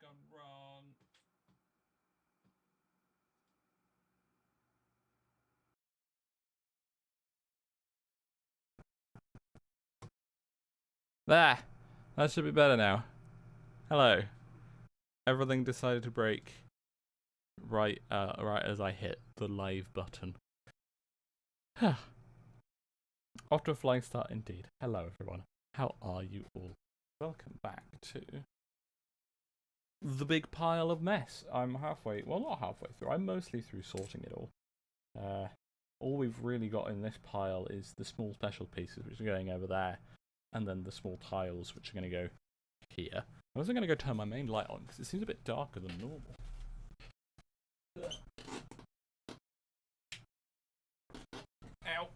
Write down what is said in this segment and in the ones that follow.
gone wrong? There! That should be better now. Hello. Everything decided to break right as I hit the live button. Off to a flying start indeed. Hello everyone. How are you all? Welcome back to the big pile of mess. I'm halfway, well not halfway through, I'm mostly through sorting it all. All we've really got in this pile is the small special pieces which are going over there, and then the small tiles which are going to go here. I'm also going to go turn my main light on because it seems a bit darker than normal. Ow!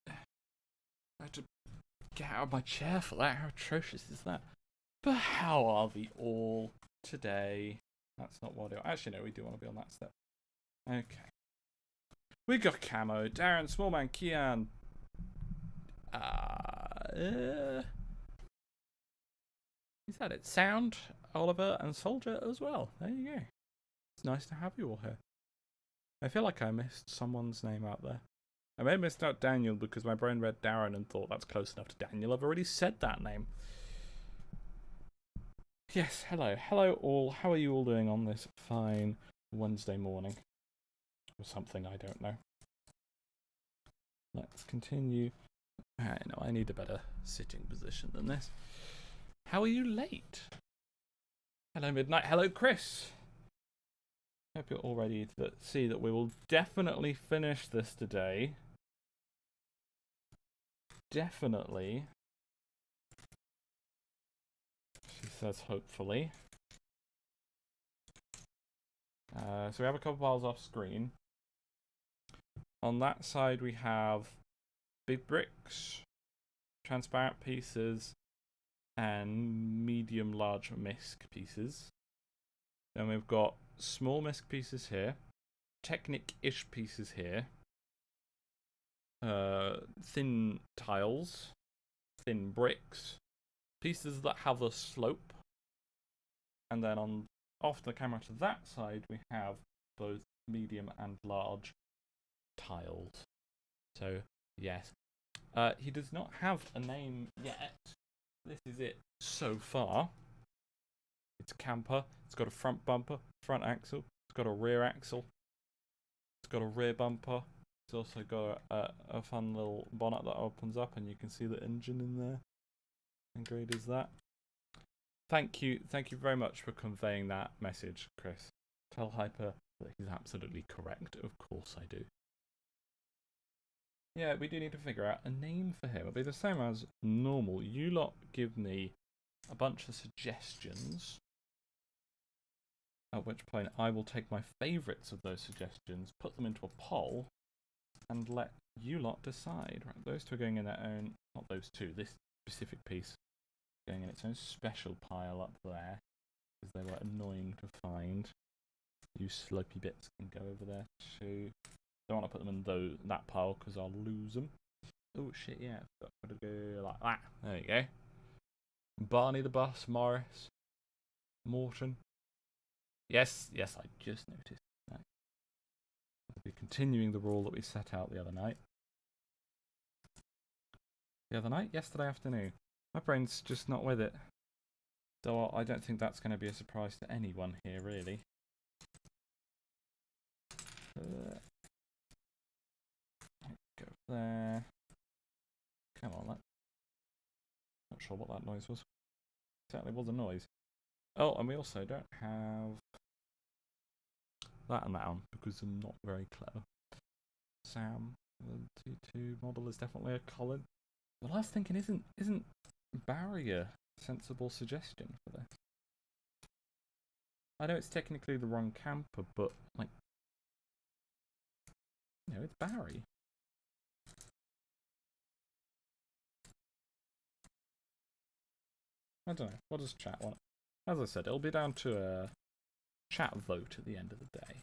I had to get out of my chair for that. How atrocious is that? But how are we all today? That's not what I do. Actually, no, we do want to be on that step. Okay. We got Camo, Darren, Smallman, Kian. Is that it? Sound, Oliver, and Soldier as well. There you go. It's nice to have you all here. I feel like I missed someone's name out there. I may have missed out Daniel because my brain read Darren and thought that's close enough to Daniel. I've already said that name. Yes, hello. Hello all. How are you all doing on this fine Wednesday morning? Or something, I don't know. Let's continue. I know, I need a better sitting position than this. How are you late? Hello, Midnight. Hello, Chris. Hope you're all ready to see that we will definitely finish this today. Definitely. She says hopefully. So we have a couple piles off screen. On that side we have big bricks, transparent pieces, and medium large misc pieces. Then we've got small misc pieces here, Technic-ish pieces here, thin tiles, thin bricks, pieces that have a slope, and then on off the camera to that side we have both medium and large tiles. So yes, he does not have a name yet. This is it so far. It's a camper. It's got a front bumper, front axle. It's got a rear axle. It's got a rear bumper. It's also got a fun little bonnet that opens up, and you can see the engine in there. How great is that? Thank you very much for conveying that message, Chris. Tell Hyper that he's absolutely correct. Of course I do. Yeah, we do need to figure out a name for him. It'll be the same as normal. You lot give me a bunch of suggestions. At which point I will take my favourites of those suggestions, put them into a poll, and let you lot decide. Right, those two are going in their own... Not those two, this specific piece going in its own special pile up there. Because they were annoying to find. You slopey bits can go over there too. Don't want to put them in that pile because I'll lose them. Oh shit, yeah. Got to go like that. There you go. Barney the Bus, Morris, Morton. Yes, I just noticed. Right. We'll be continuing the rule that we set out the other night. Yesterday afternoon. My brain's just not with it. So I don't think that's going to be a surprise to anyone here, really. Go there. Come on, not sure what that noise was. Certainly was a noise. Oh, and we also don't have that and that on because I'm not very clever. Sam, the T2 model is definitely a Colin. But I was thinking, isn't Barry a sensible suggestion for this? I know it's technically the wrong camper, but like, you know, it's Barry. I don't know. We'll just chat on it. As I said, it'll be down to a chat vote at the end of the day.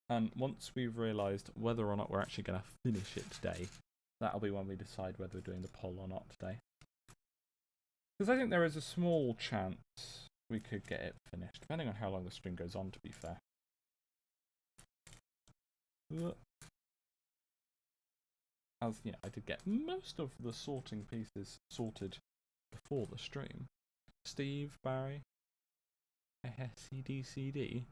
And once we've realised whether or not we're actually going to finish it today, that'll be when we decide whether we're doing the poll or not today. Because I think there is a small chance we could get it finished, depending on how long the stream goes on, to be fair. As you know, I did get most of the sorting pieces sorted before the stream. Steve, Barry, CD.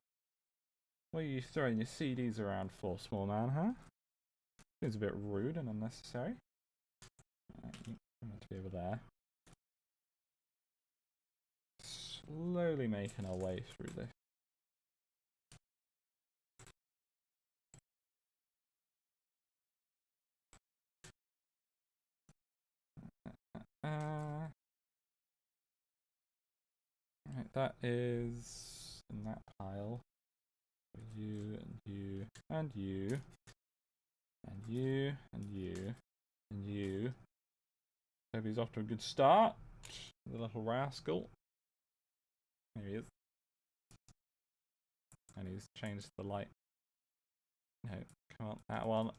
What are you throwing your CDs around for, small man, huh? Seems a bit rude and unnecessary. I'm meant to be over there. Slowly making our way through this. Right, that is in that pile. You and you and you and you and you and you. Hope he's off to a good start. The little rascal. There he is. And he's changed the light. No, come on, that one.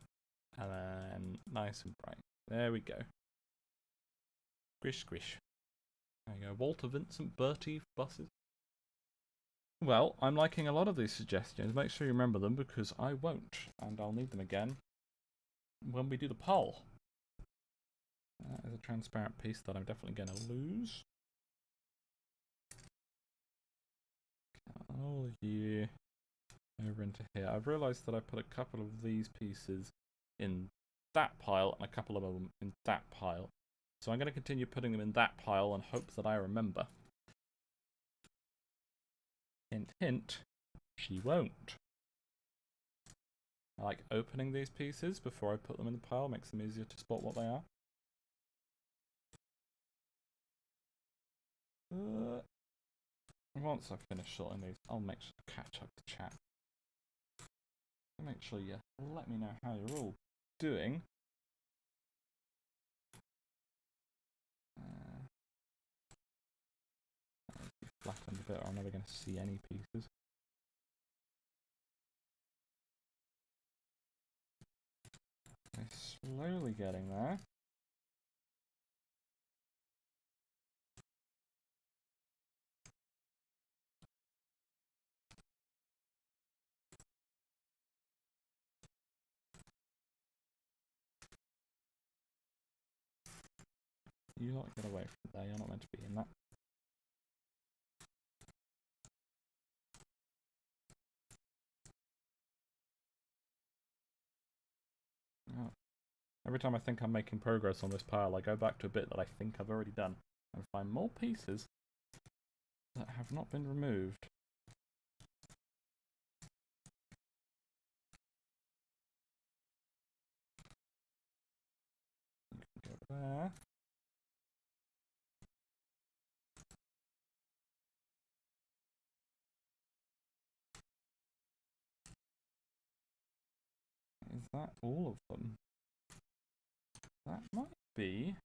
And then nice and bright. There we go. Squish, squish. There you go. Walter, Vincent, Bertie, buses. Well, I'm liking a lot of these suggestions. Make sure you remember them because I won't. And I'll need them again when we do the poll. That is a transparent piece that I'm definitely going to lose. All of you over into here. I've realised that I put a couple of these pieces in that pile and a couple of them in that pile. So I'm going to continue putting them in that pile and hope that I remember. Hint, hint, she won't. I like opening these pieces before I put them in the pile. Makes them easier to spot what they are. Once I've finished sorting these, I'll make sure to catch up the chat. Make sure you let me know how you're all doing. Flattened a bit, or I'm never going to see any pieces. They're slowly getting there. You lot get away from there, you're not meant to be in that. Oh. Every time I think I'm making progress on this pile, I go back to a bit that I think I've already done and find more pieces that have not been removed. You can go there. Is that all of them? That might be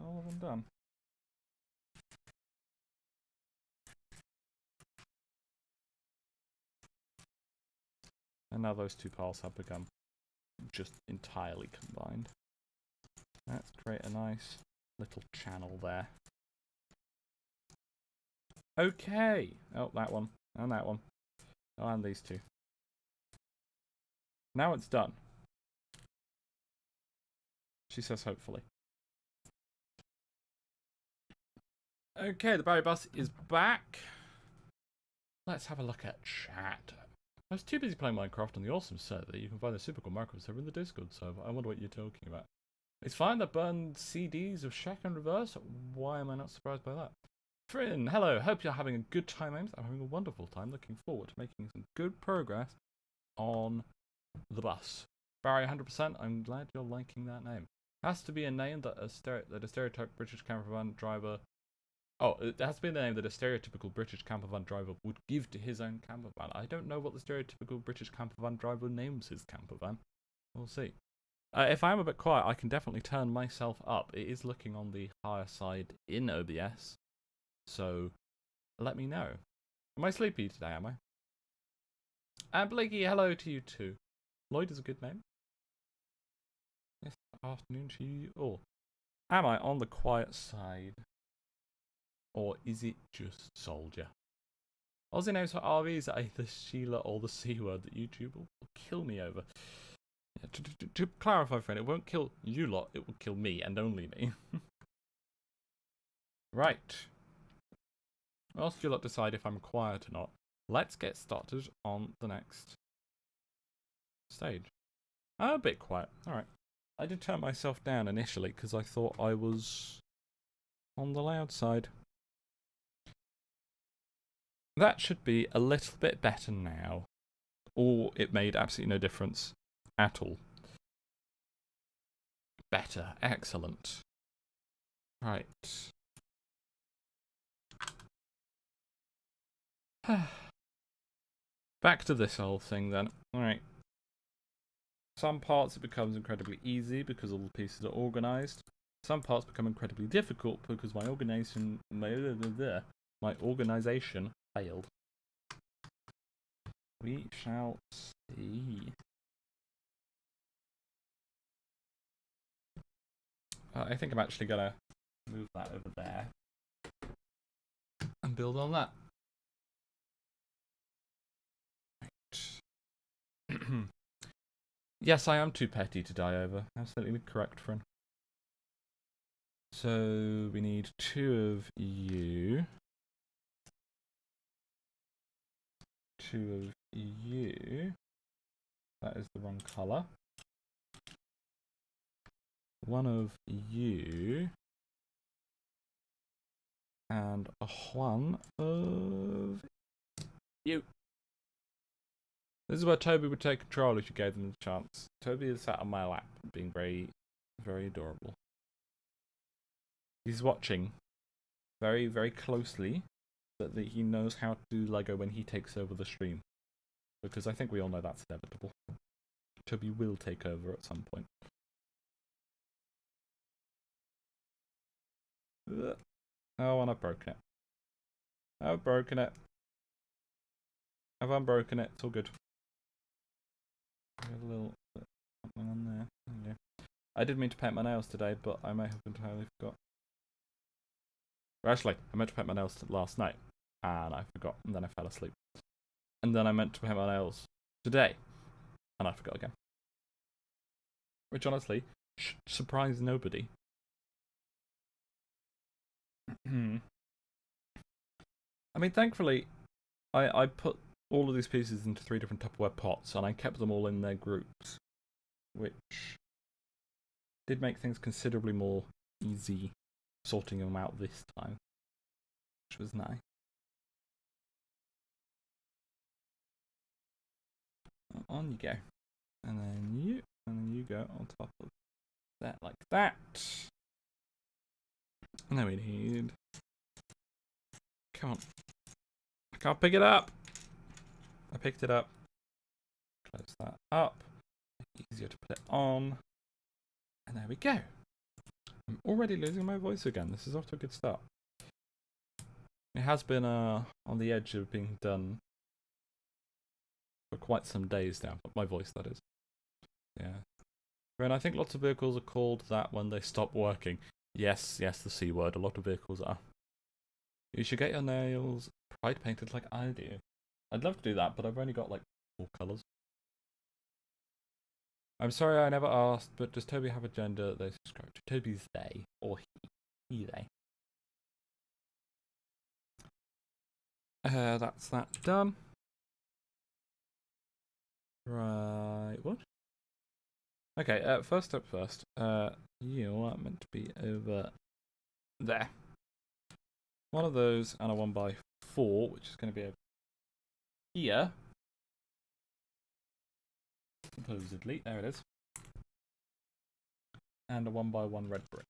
all of them done. And now those two piles have become just entirely combined. Let's create a nice little channel there. Okay. Oh, that one. And that one. Oh, and these two. Now it's done. She says hopefully. Okay, the Barry bus is back. Let's have a look at chat. I was too busy playing Minecraft on the awesome server. You can find the super cool Minecraft server in the Discord server. I wonder what you're talking about. It's fine that burned CDs of Shack and Reverse. Why am I not surprised by that? Frin, hello. Hope you're having a good time, Ames. I'm having a wonderful time. Looking forward to making some good progress on the bus. Barry, 100%. I'm glad you're liking that name. Has to be a name that a stereotype British campervan driver. Oh, it has to be the name that a stereotypical British campervan driver would give to his own campervan. I don't know what the stereotypical British campervan driver names his campervan. We'll see. If I am a bit quiet, I can definitely turn myself up. It is looking on the higher side in OBS. So, let me know. Am I sleepy today, am I? And Blakey, hello to you too. Lloyd is a good name. Yes, afternoon to you all. Am I on the quiet side? Or is it just soldier? Aussie names for RVs are either Sheila or the C word that YouTube will kill me over. Yeah, to clarify, friend, it won't kill you lot, it will kill me and only me. Right. Whilst you lot decide if I'm quiet or not, let's get started on the next stage. I'm a bit quiet. Alright. I did turn myself down initially because I thought I was on the loud side. That should be a little bit better now. Or it made absolutely no difference at all. Better. Excellent. Right. Back to this whole thing then. Alright. Some parts it becomes incredibly easy because all the pieces are organised. Some parts become incredibly difficult because my organisation failed. We shall see. I think I'm actually gonna move that over there and build on that. Right. Yes, I am too petty to die over. Absolutely correct, friend. So we need 2 of you. 2 of you. That is the wrong colour. 1 of you. And a 1 of you. This is where Toby would take control if you gave them the chance. Toby is sat on my lap, being very, very adorable. He's watching very, very closely so that he knows how to do Lego when he takes over the stream. Because I think we all know that's inevitable. Toby will take over at some point. Oh, and I've broken it. I've broken it. I've unbroken it. It's all good. I have a little bit something on there. There you go. I did mean to paint my nails today, but I may have entirely forgot. Or actually, I meant to paint my nails last night, and I forgot, and then I fell asleep. And then I meant to paint my nails today, and I forgot again. Which honestly surprised nobody. I mean, thankfully, I put all of these pieces into 3 different Tupperware pots, and I kept them all in their groups, which did make things considerably more easy sorting them out this time, which was nice. On you go, and then you go on top of that like that. And then we need. Come on. I can't pick it up. I picked it up. Close that up. Easier to put it on. And there we go. I'm already losing my voice again. This is off to a good start. It has been on the edge of being done for quite some days now. My voice, that is. Yeah. And I think lots of vehicles are called that when they stop working. Yes, the C word. A lot of vehicles are. You should get your nails pride painted like I do. I'd love to do that, but I've only got like 4 colours. I'm sorry I never asked, but does Toby have a gender they subscribe to? Toby's they, or he they. That's that done. Right, what? Okay, first up first. You are meant to be over there. 1 of those and a 1x4, which is going to be over here. Supposedly, there it is. And a 1x1 red brick.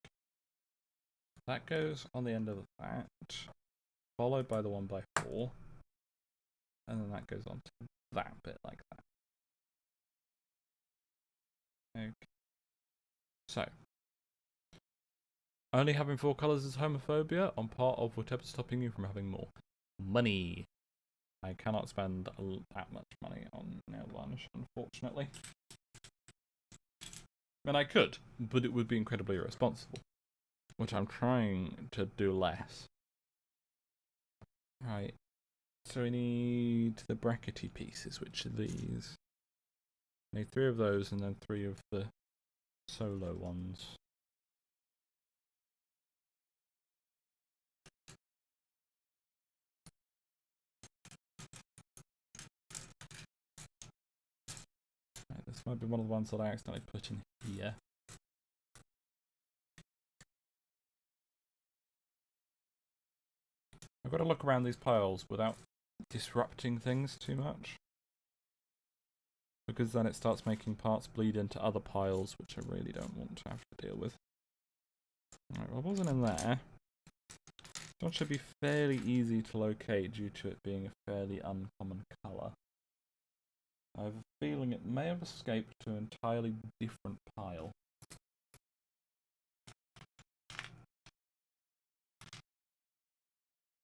That goes on the end of that, followed by the 1x4, and then that goes on to that bit like that. Okay. So, only having 4 colours is homophobia on part of whatever's stopping you from having more. Money. I cannot spend that much money on nail varnish, unfortunately. I mean, I could, but it would be incredibly irresponsible, which I'm trying to do less. Right. So we need the brackety pieces, which are these. We need 3 of those and then 3 of the solo ones. Right, this might be one of the ones that I accidentally put in here. I've got to look around these piles without disrupting things too much, because then it starts making parts bleed into other piles, which I really don't want to have to deal with. Right, well, it wasn't in there. This one should be fairly easy to locate due to it being a fairly uncommon colour. I have a feeling it may have escaped to an entirely different pile.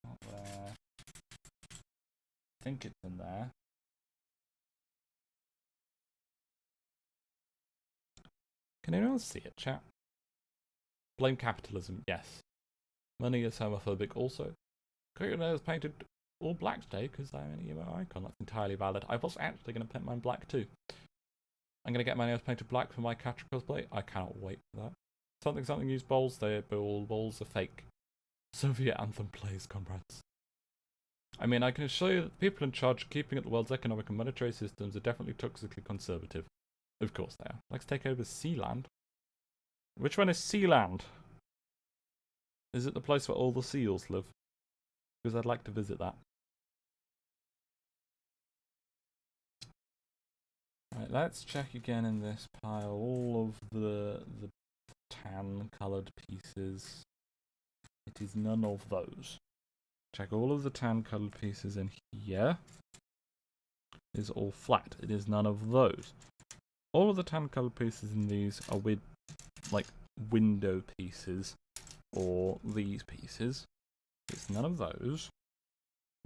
Not there. I think it's in there. Can anyone see it, chat? Blame capitalism, yes. Money is homophobic also. Kitchenette is painted all black today because I'm an emo icon. That's entirely valid. I was actually going to paint mine black too. I'm going to get my nails painted black for my Catcher cosplay. I cannot wait for that. Something use bowls. Bowls are fake. Soviet anthem plays, comrades. I mean, I can assure you that the people in charge of keeping up the world's economic and monetary systems are definitely toxically conservative. Of course they are. Let's take over Sealand. Which one is Sealand? Is it the place where all the seals live? Because I'd like to visit that. Right, let's check again in this pile all of the tan coloured pieces. It is none of those. Check all of the tan coloured pieces in here. It is all flat. It is none of those. All of the tan coloured pieces in these are with like window pieces or these pieces. It's none of those.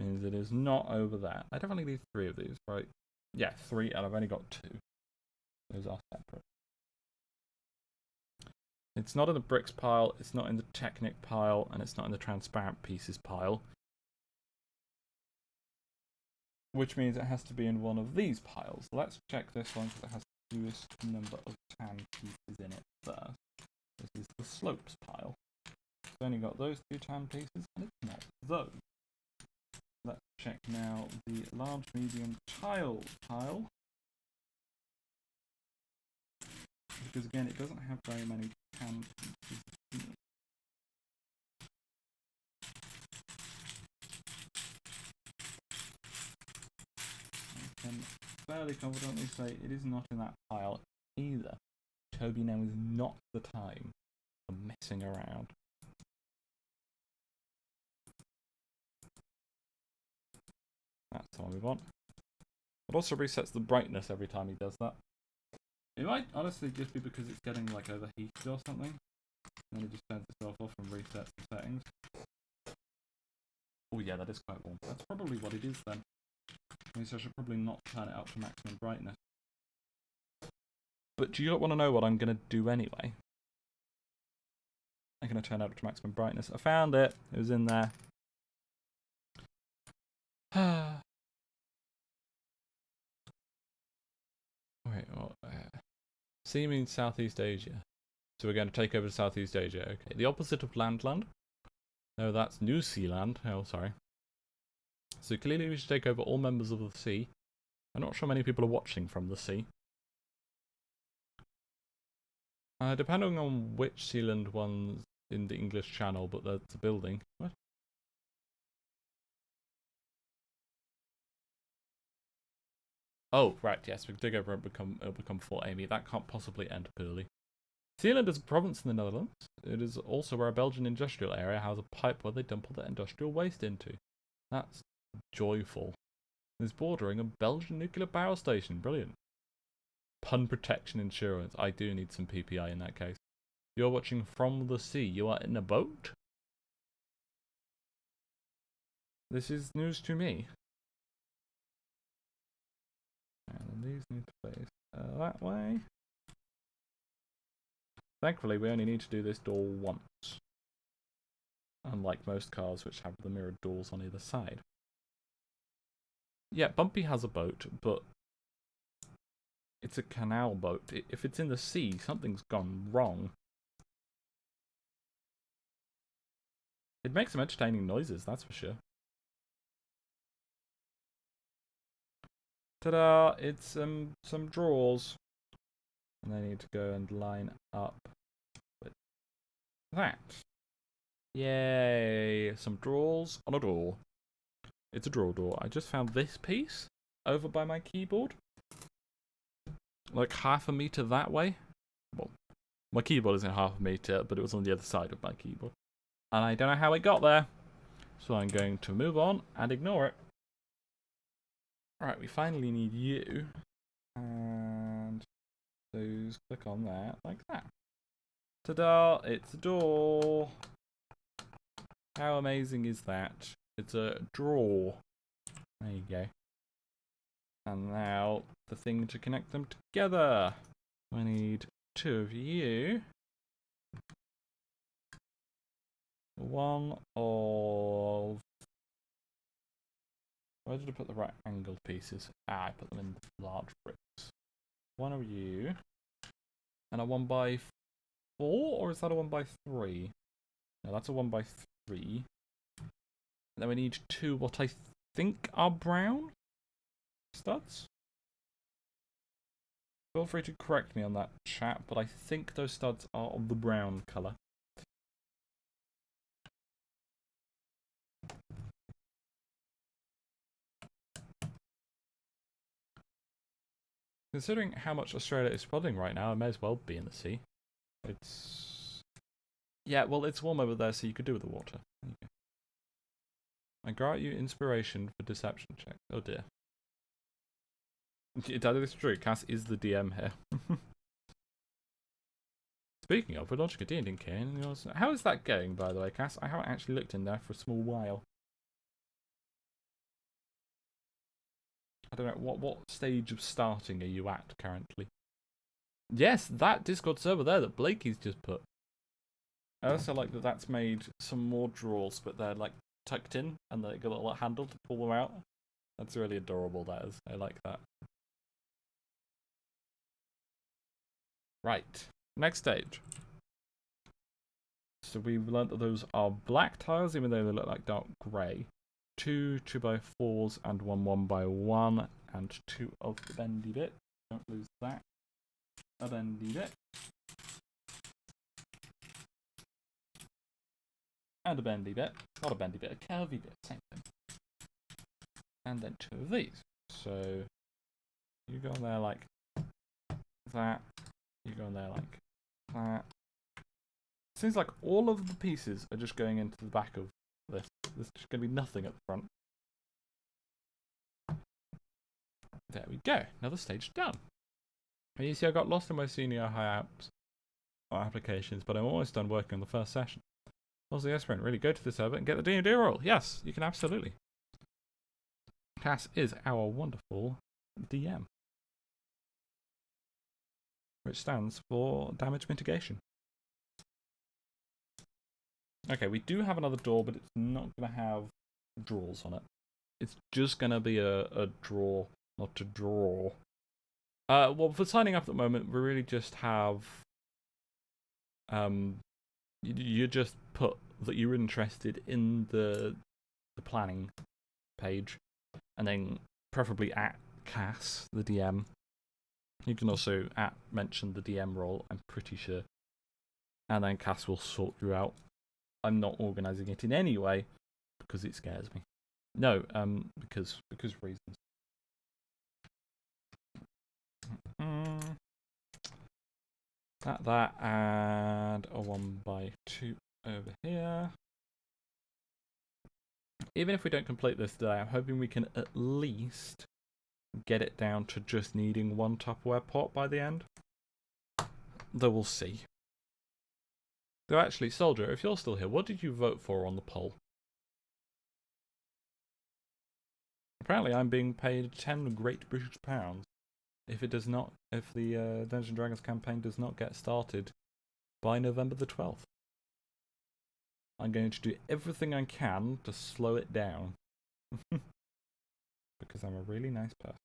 Means it is not over there. I definitely need 3 of these, right? Yeah, 3, and I've only got 2. Those are separate. It's not in the bricks pile, it's not in the Technic pile, and it's not in the transparent pieces pile. Which means it has to be in one of these piles. Let's check this one because it has the fewest number of tan pieces in it first. This is the slopes pile. It's only got those 2 tan pieces, and it's not those. Let's check now the large, medium, child pile. Because again, it doesn't have very many tan pieces in it. I can fairly confidently say it is not in that pile either. Toby, now is not the time for messing around. That's the one we want. It also resets the brightness every time he does that. It might honestly just be because it's getting like overheated or something. And then it just turns itself off and resets the settings. Oh yeah, that is quite warm. That's probably what it is then. Means I should probably not turn it up to maximum brightness. But do you not want to know what I'm going to do anyway? I'm going to turn it up to maximum brightness. I found it. It was in there. Wait, what? C means Southeast Asia. So we're going to take over Southeast Asia. Okay, the opposite of Landland. No, that's New Zealand. Oh, sorry. So clearly we should take over all members of the sea. I'm not sure many people are watching from the sea. Depending on which Sealand one's in the English Channel, but that's a building. What? Oh, right, yes, we can take over and it'll become Fort Amy. That can't possibly end poorly. Sealand is a province in the Netherlands. It is also where a Belgian industrial area has a pipe where they dump all their industrial waste into. That's joyful. It's bordering a Belgian nuclear power station. Brilliant. Pun protection insurance. I do need some PPI in that case. You're watching from the sea. You are in a boat? This is news to me. And these need to face that way. Thankfully, we only need to do this door once. unlike most cars which have the mirrored doors on either side. Yeah, Bumpy has a boat, but it's a canal boat. If it's in the sea, something's gone wrong. It makes some entertaining noises, that's for sure. Ta-da! It's some drawers. And I need to go and line up with that. Yay! Some drawers on a door. It's a drawer door. I just found this piece over by my keyboard. Like half a meter that way. Well, my keyboard isn't half a meter, but it was on the other side of my keyboard. And I don't know how it got there. So I'm going to move on and ignore it. Alright, we finally need you. And those click on there like that. Ta-da! It's a door. How amazing is that? It's a drawer. There you go. And now the thing to connect them together. I need two of you. One of... Where did I put the right angled pieces? I put them in large bricks. One of you. And a 1x4? Or is that a 1x3? No, that's a 1x3. And then we need two what I think are brown studs. Feel free to correct me on that, chat, but I think those studs are of the brown colour. Considering how much Australia is flooding right now, I may as well be in the sea. It's... Yeah, well, it's warm over there, so you could do with the water. I grant you inspiration for deception check. Oh dear. That is true. Cass is the DM here. Speaking of, we're launching a D&D campaign. How is that going, by the way, Cass? I haven't actually looked in there for a small while. I don't know, what stage of starting are you at currently? Yes, that Discord server there that Blakey's just put. I also like that that's made some more drawers, but they're like tucked in and they got a little handle to pull them out. That's really adorable, that is. I like that. Right, next stage. So we've learnt that those are black tiles, even though they look like dark grey. 2 2x4s and 1 1x1, and 2 of the bendy bit. Don't lose that. A bendy bit. And a bendy bit. Not a bendy bit, a curvy bit. Same thing. And then 2 of these. So you go on there like that. You go on there like that. Seems like all of the pieces are just going into the back of this. There's just going to be nothing at the front. There we go. Another stage done. And you see I got lost in my senior high apps applications, but I'm almost done working on the first session. Also, yes, friend, really go to the server and get the D&D roll. Yes, you can absolutely. Cass is our wonderful DM, which stands for damage mitigation. Okay, we do have another door, but it's not going to have drawers on it. It's just going to be a drawer, not a drawer. Well, for signing up at the moment, we really just have... you just put that you're interested in the planning page, and then preferably at Cass, the DM. You can also mention the DM role, I'm pretty sure. And then Cass will sort you out. I'm not organising it in any way because it scares me. No, because reasons. That and a 1x2 over here. Even if we don't complete this today, I'm hoping we can at least get it down to just needing 1 Tupperware pot by the end. Though we'll see. So actually, Soldier, if you're still here, what did you vote for on the poll? Apparently I'm being paid 10 great British pounds if it does not, if the Dungeons & Dragons campaign does not get started by November the 12th. I'm going to do everything I can to slow it down. Because I'm a really nice person.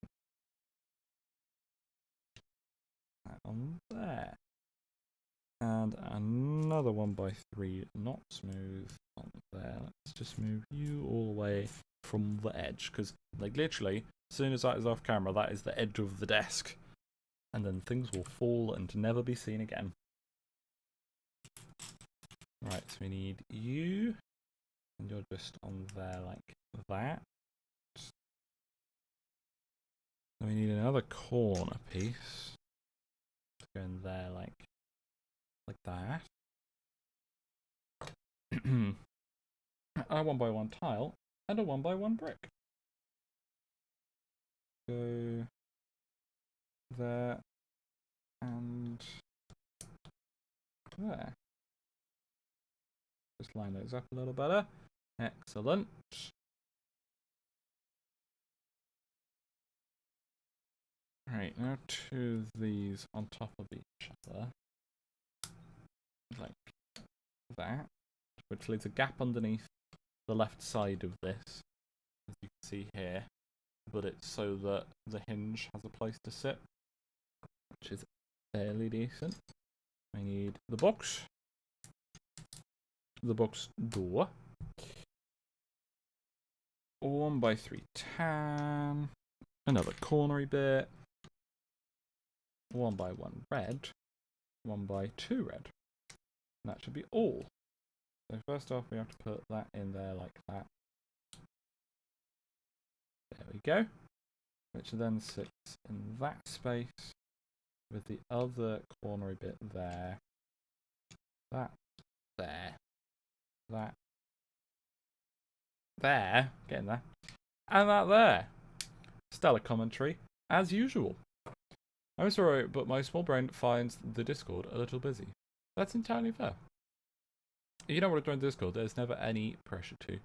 That on there. And another 1x3, not smooth, on there. Let's just move you all the way from the edge. Because, like, literally, as soon as that is off camera, that is the edge of the desk. And then things will fall and never be seen again. Right, so we need you. And you're just on there like that. Then we need another corner piece. Go in there like that. A 1x1 tile and a 1x1 brick. Go there and there. Just line those up a little better. Excellent. Right, now two of these on top of each other. Like that. Which leaves a gap underneath the left side of this, as you can see here. But it's so that the hinge has a place to sit, which is fairly decent. I need the box door, 1x3 tan, another cornery bit, 1x1 red, 1x2 red. And that should be all. So first off, we have to put that in there like that. There we go. Which then sits in that space with the other cornery bit there. That there. That there. Getting there. And that there. Stellar commentary, as usual. I'm sorry, but my small brain finds the Discord a little busy. That's entirely fair. If you don't want to join Discord, there's never any pressure to.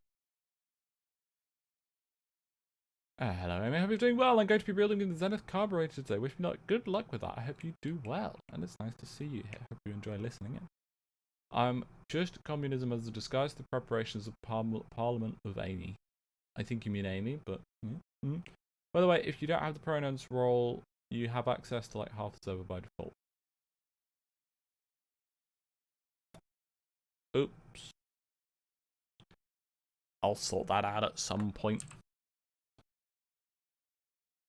Hello, Amy. I hope you're doing well. I'm going to be building in the Zenith carburetor today. Wish me good luck with that. I hope you do well. And it's nice to see you here. Hope you enjoy listening in. I'm just communism as a disguise to the preparations of Parliament of Amy. I think you mean Amy, but... By the way, if you don't have the pronouns role, you have access to like half the server by default. Oops. I'll sort that out at some point.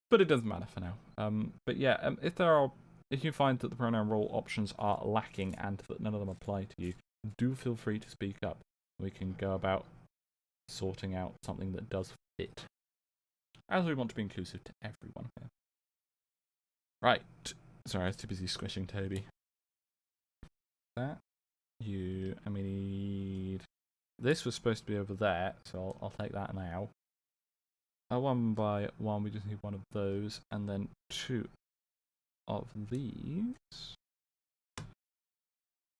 But it doesn't matter for now. But yeah, if you find that the pronoun role options are lacking and that none of them apply to you, do feel free to speak up. We can go about sorting out something that does fit, as we want to be inclusive to everyone here. Right. Sorry, I was too busy squishing Toby. That. You. And we need... This was supposed to be over there, so I'll take that now. 1x1, we just need one of those, and then 2 of these.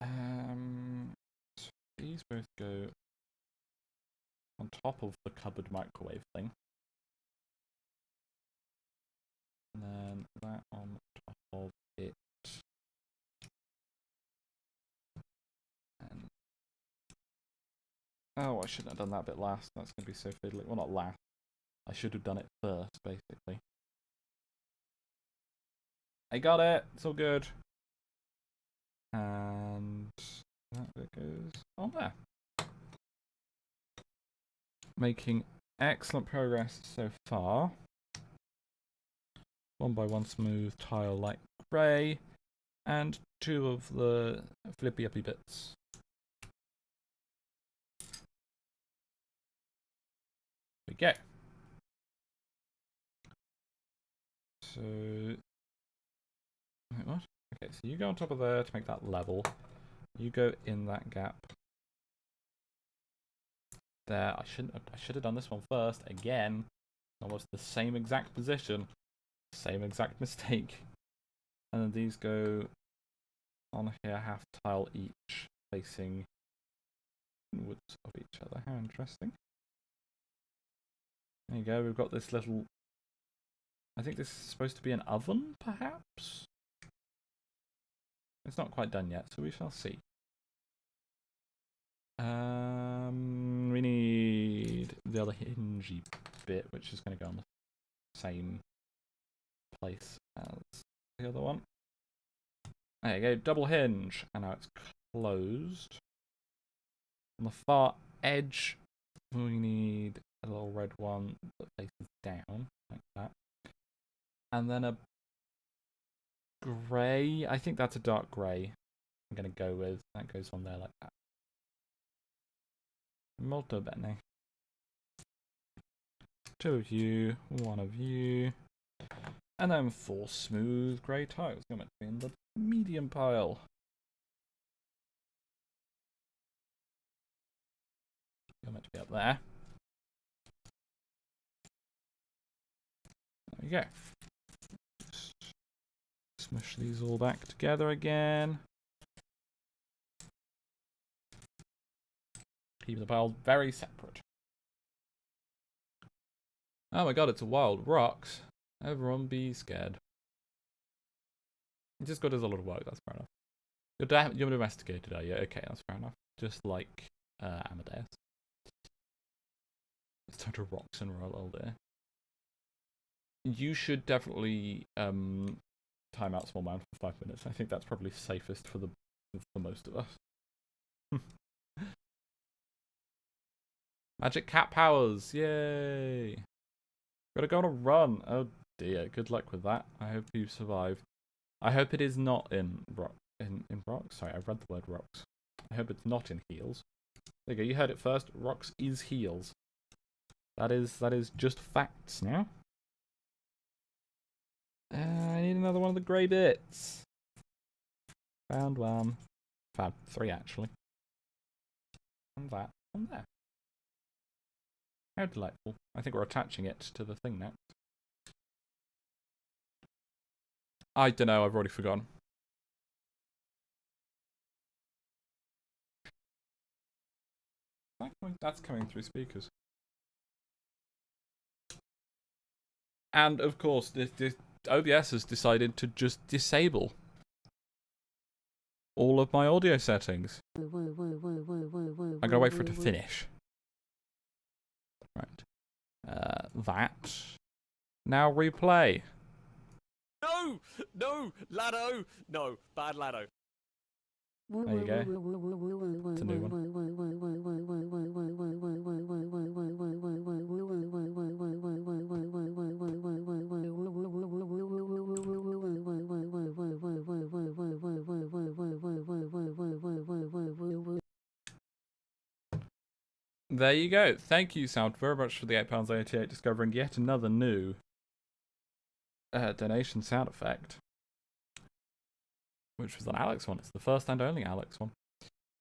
So these both go on top of the cupboard microwave thing. And then that on top of it. And oh, I shouldn't have done that bit last. That's going to be so fiddly. Well, not last. I should have done it first, basically. I got it. It's all good. And that bit goes on there. Making excellent progress so far. 1x1 smooth tile light grey. And 2 of the flippy-uppy bits. There we go. So, wait, what? Okay, so you go on top of there to make that level. You go in that gap. There, I should have done this one first. Again, almost the same exact position. Same exact mistake. And then these go on here, half tile each, facing inwards of each other. How interesting. There you go, we've got this little... I think this is supposed to be an oven, perhaps? It's not quite done yet, so we shall see. We need the other hingey bit, which is going to go on the same place as the other one. There you go, double hinge, and now it's closed. On the far edge, we need a little red one that faces down, like that. And then a grey, I think that's a dark grey I'm going to go with. That goes on there like that. Molto bene. 2 of you, 1 of you. And then 4 smooth grey tiles. You're meant to be in the medium pile. You're meant to be up there. There you go. Just smush these all back together again. Keep the piles very separate. Oh my god, it's a wild rocks. Everyone be scared. Just got us a lot of work, that's fair enough. You're domesticated, are you? Okay, that's fair enough. Just like Amadeus. It's time to rocks and roll all there. You should definitely time out Small Man for 5 minutes. I think that's probably safest for most of us. Magic cat powers, yay! Gotta go on a run. Oh dear, good luck with that. I hope you survive. I hope it is not in rocks. Sorry, I read the word rocks. I hope it's not in heels. There you go, you heard it first. Rocks is heels. That is just facts now. I need another one of the grey bits. Found one. Found 3 actually. And that and there. How delightful. I think we're attaching it to the thing next. I don't know, I've already forgotten. That's coming through speakers. And of course, this OBS has decided to just disable all of my audio settings. I'm gonna wait for it to finish. Right. That. Now replay. No! No! Lado! No. Bad Lado. There you go. It's a new one. There you go. Thank you, Sound, very much for the £8.88, discovering yet another new donation sound effect. Which was an Alex one. It's the first and only Alex one.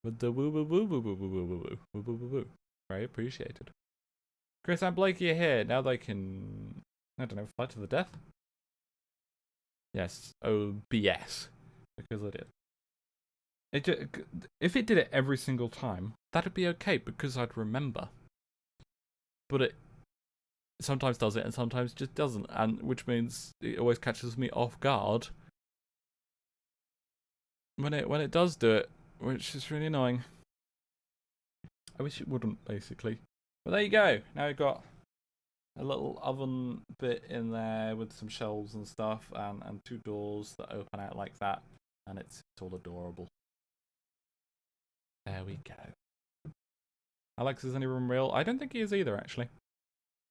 With the woo woo woo woo woo woo woo woo woo woo woo woo woo. Very appreciated. Chris and Blakey are here. Now they can, I don't know, fight to the death? Yes. Oh, BS. Because I did. If it did it every single time, that'd be okay because I'd remember. But it sometimes does it and sometimes just doesn't, and which means it always catches me off guard when it does do it, which is really annoying. I wish it wouldn't, basically. But there you go. Now we've got a little oven bit in there with some shelves and stuff, and 2 doors that open out like that, and it's all adorable. There we go. Alex, is anyone real? I don't think he is either, actually.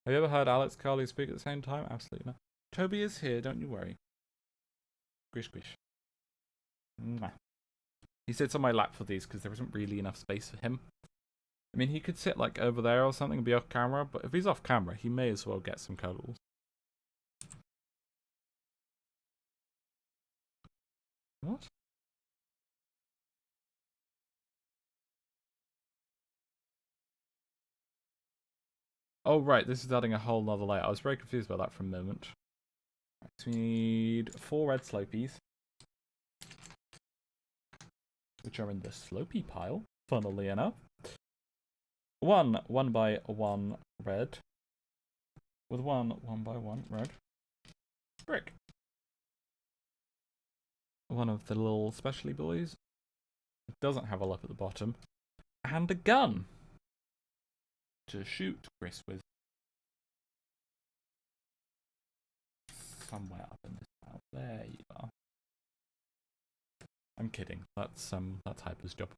Have you ever heard Alex Carly speak at the same time? Absolutely not. Toby is here, don't you worry. Squish, squish. Mwah. He sits on my lap for these because there isn't really enough space for him. I mean, he could sit like over there or something and be off camera, but if he's off camera, he may as well get some cuddles. What? Oh, right, this is adding a whole nother layer. I was very confused about that for a moment. Right, so we need 4 red slopies, which are in the slopey pile, funnily enough. 1 by 1 red, with 1 by 1 red brick. One of the little specially boys. It doesn't have a lip at the bottom. and a gun to shoot Chris with. Somewhere up in this house. There you are. I'm kidding. That's Hyper's job.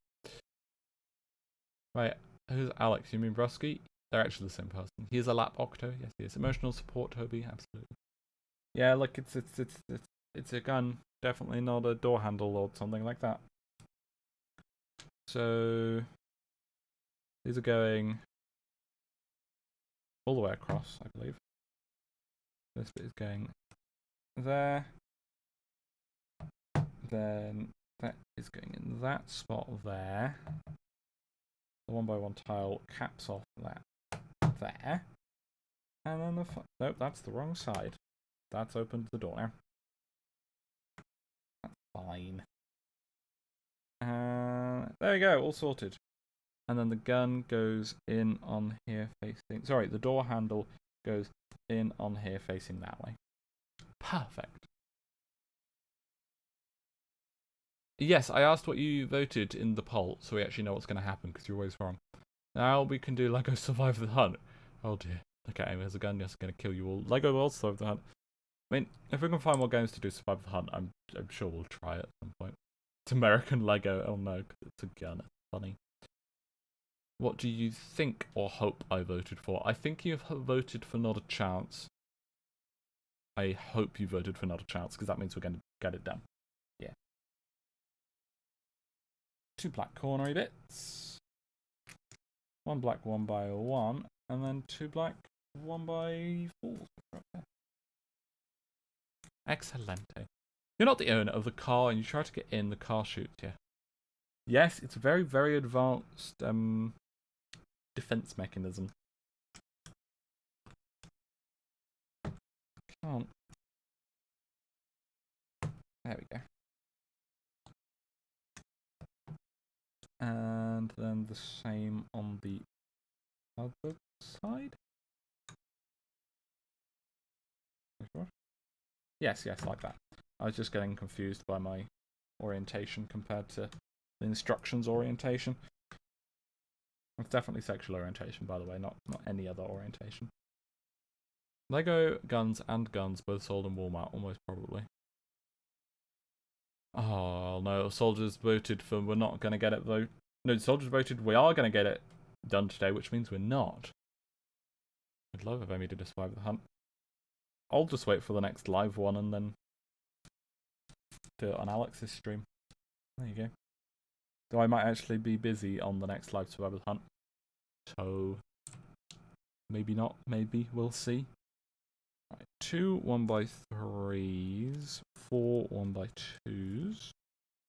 Right, who's Alex? You mean Brusky? They're actually the same person. He is a lap octo. Yes, he is. Emotional support, Toby. Absolutely. Yeah, look, it's a gun. Definitely not a door handle or something like that. So these are going all the way across, I believe. This bit is going there. Then that is going in that spot there. The 1x1 tile caps off that there. And then nope, that's the wrong side. That's opened the door now. That's fine. There we go, all sorted. And then the gun goes in on here facing... Sorry, the door handle goes in on here facing that way. Perfect. Yes, I asked what you voted in the poll, so we actually know what's going to happen, because you're always wrong. Now we can do Lego Survive the Hunt. Oh dear. Okay, there's a gun that's going to kill you all. Lego World Survive the Hunt. I mean, if we can find more games to do Survive the Hunt, I'm sure we'll try it at some point. It's American Lego. Oh no, it's a gun. It's funny. What do you think or hope I voted for? I think you've voted for Not a Chance. I hope you voted for Not a Chance, because that means we're going to get it done. Yeah. 2 black cornery bits. 1 black 1x1, and then 2 black 1x4. Excellente. You're not the owner of the car, and you try to get in, the car shoots you. Yes, it's a very, very advanced defense mechanism. Can't. There we go. And then the same on the other side. Yes, like that. I was just getting confused by my orientation compared to the instructions orientation. It's definitely sexual orientation, by the way, not any other orientation. Lego guns and guns, both sold in Walmart, almost probably. Oh no, soldiers voted for we're not going to get it though. No, soldiers voted we are going to get it done today, which means we're not. I'd love if Amy did a Survive the Hunt. I'll just wait for the next live one and then do it on Alex's stream. There you go. So I might actually be busy on the next live Survival Hunt. So maybe not, maybe we'll see. Right, 2 1x3s, 4 1x2s.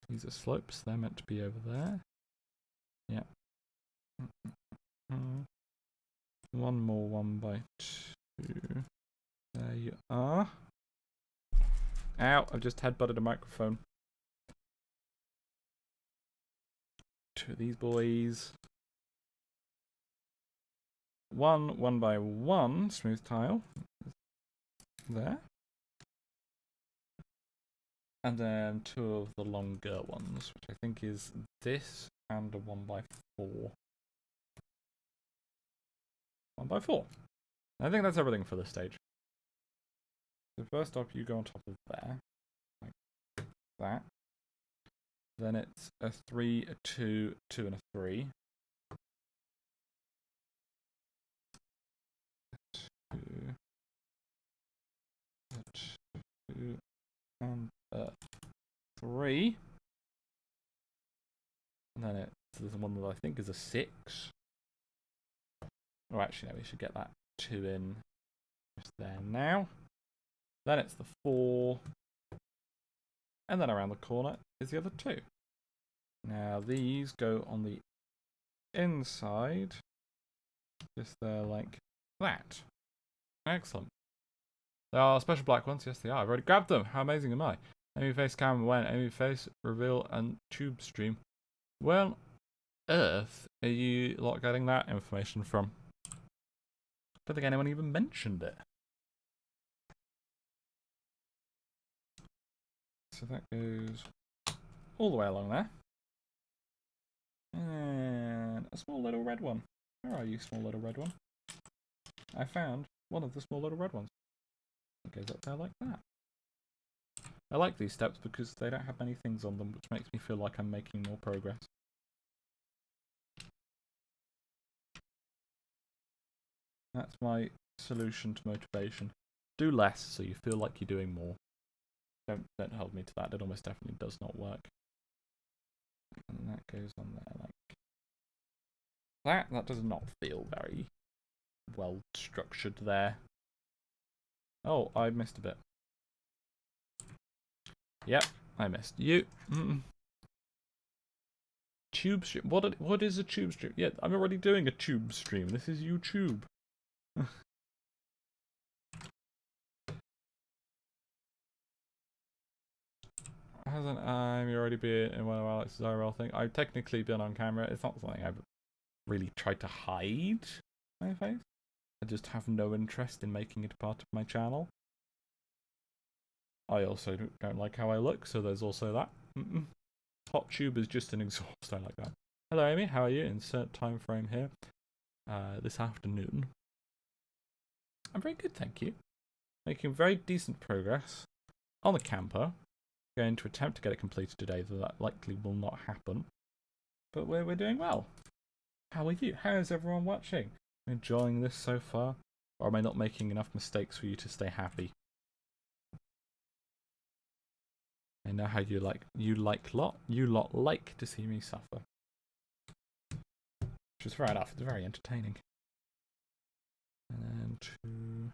These are slopes, they're meant to be over there. Yeah. 1 more 1x2. There you are. Ow, I've just headbutted a microphone. 2 of these boys. 1 1x1 smooth tile. There. And then 2 of the longer ones, which I think is this and a 1x4. 1x4. I think that's everything for this stage. So first off, you go on top of there, like that. Then it's a 3, a 2, 2 and a 3. 2, a 2 and a 3. And then there's one that I think is a 6. Oh, actually, no, we should get that 2 in just there now. Then it's the 4. And then around the corner is the other 2. Now these go on the inside. Just there like that. Excellent. There are special black ones. Yes, they are. I've already grabbed them. How amazing am I? Amy face cam when? Amy face reveal and tube stream. Where on earth are you lot getting that information from? I don't think anyone even mentioned it. So that goes all the way along there. And a small little red one. Where are you, small little red one? I found one of the small little red ones. It goes up there like that. I like these steps because they don't have many things on them, which makes me feel like I'm making more progress. That's my solution to motivation. Do less so you feel like you're doing more. Don't hold me to that. It almost definitely does not work. And that goes on there like that. That does not feel very well structured there. Oh, I missed a bit. Yep, I missed you. Tube stream. What is a tube stream? Yeah, I'm already doing a tube stream. This is YouTube. Hasn't already been in one of Alex's IRL thing? I've technically been on camera. It's not something I've really tried to hide my face. I just have no interest in making it part of my channel. I also don't like how I look, so there's also that. Hot tube is just an exhaust. I like that. Hello, Amy. How are you? Insert time frame here. This afternoon. I'm very good, thank you. Making very decent progress on the camper. Going to attempt to get it completed today, though that likely will not happen. But we're doing well. How are you? How is everyone watching? Enjoying this so far? Or am I not making enough mistakes for you to stay happy? I know how you lot like to see me suffer. Which is fair enough, it's very entertaining. And then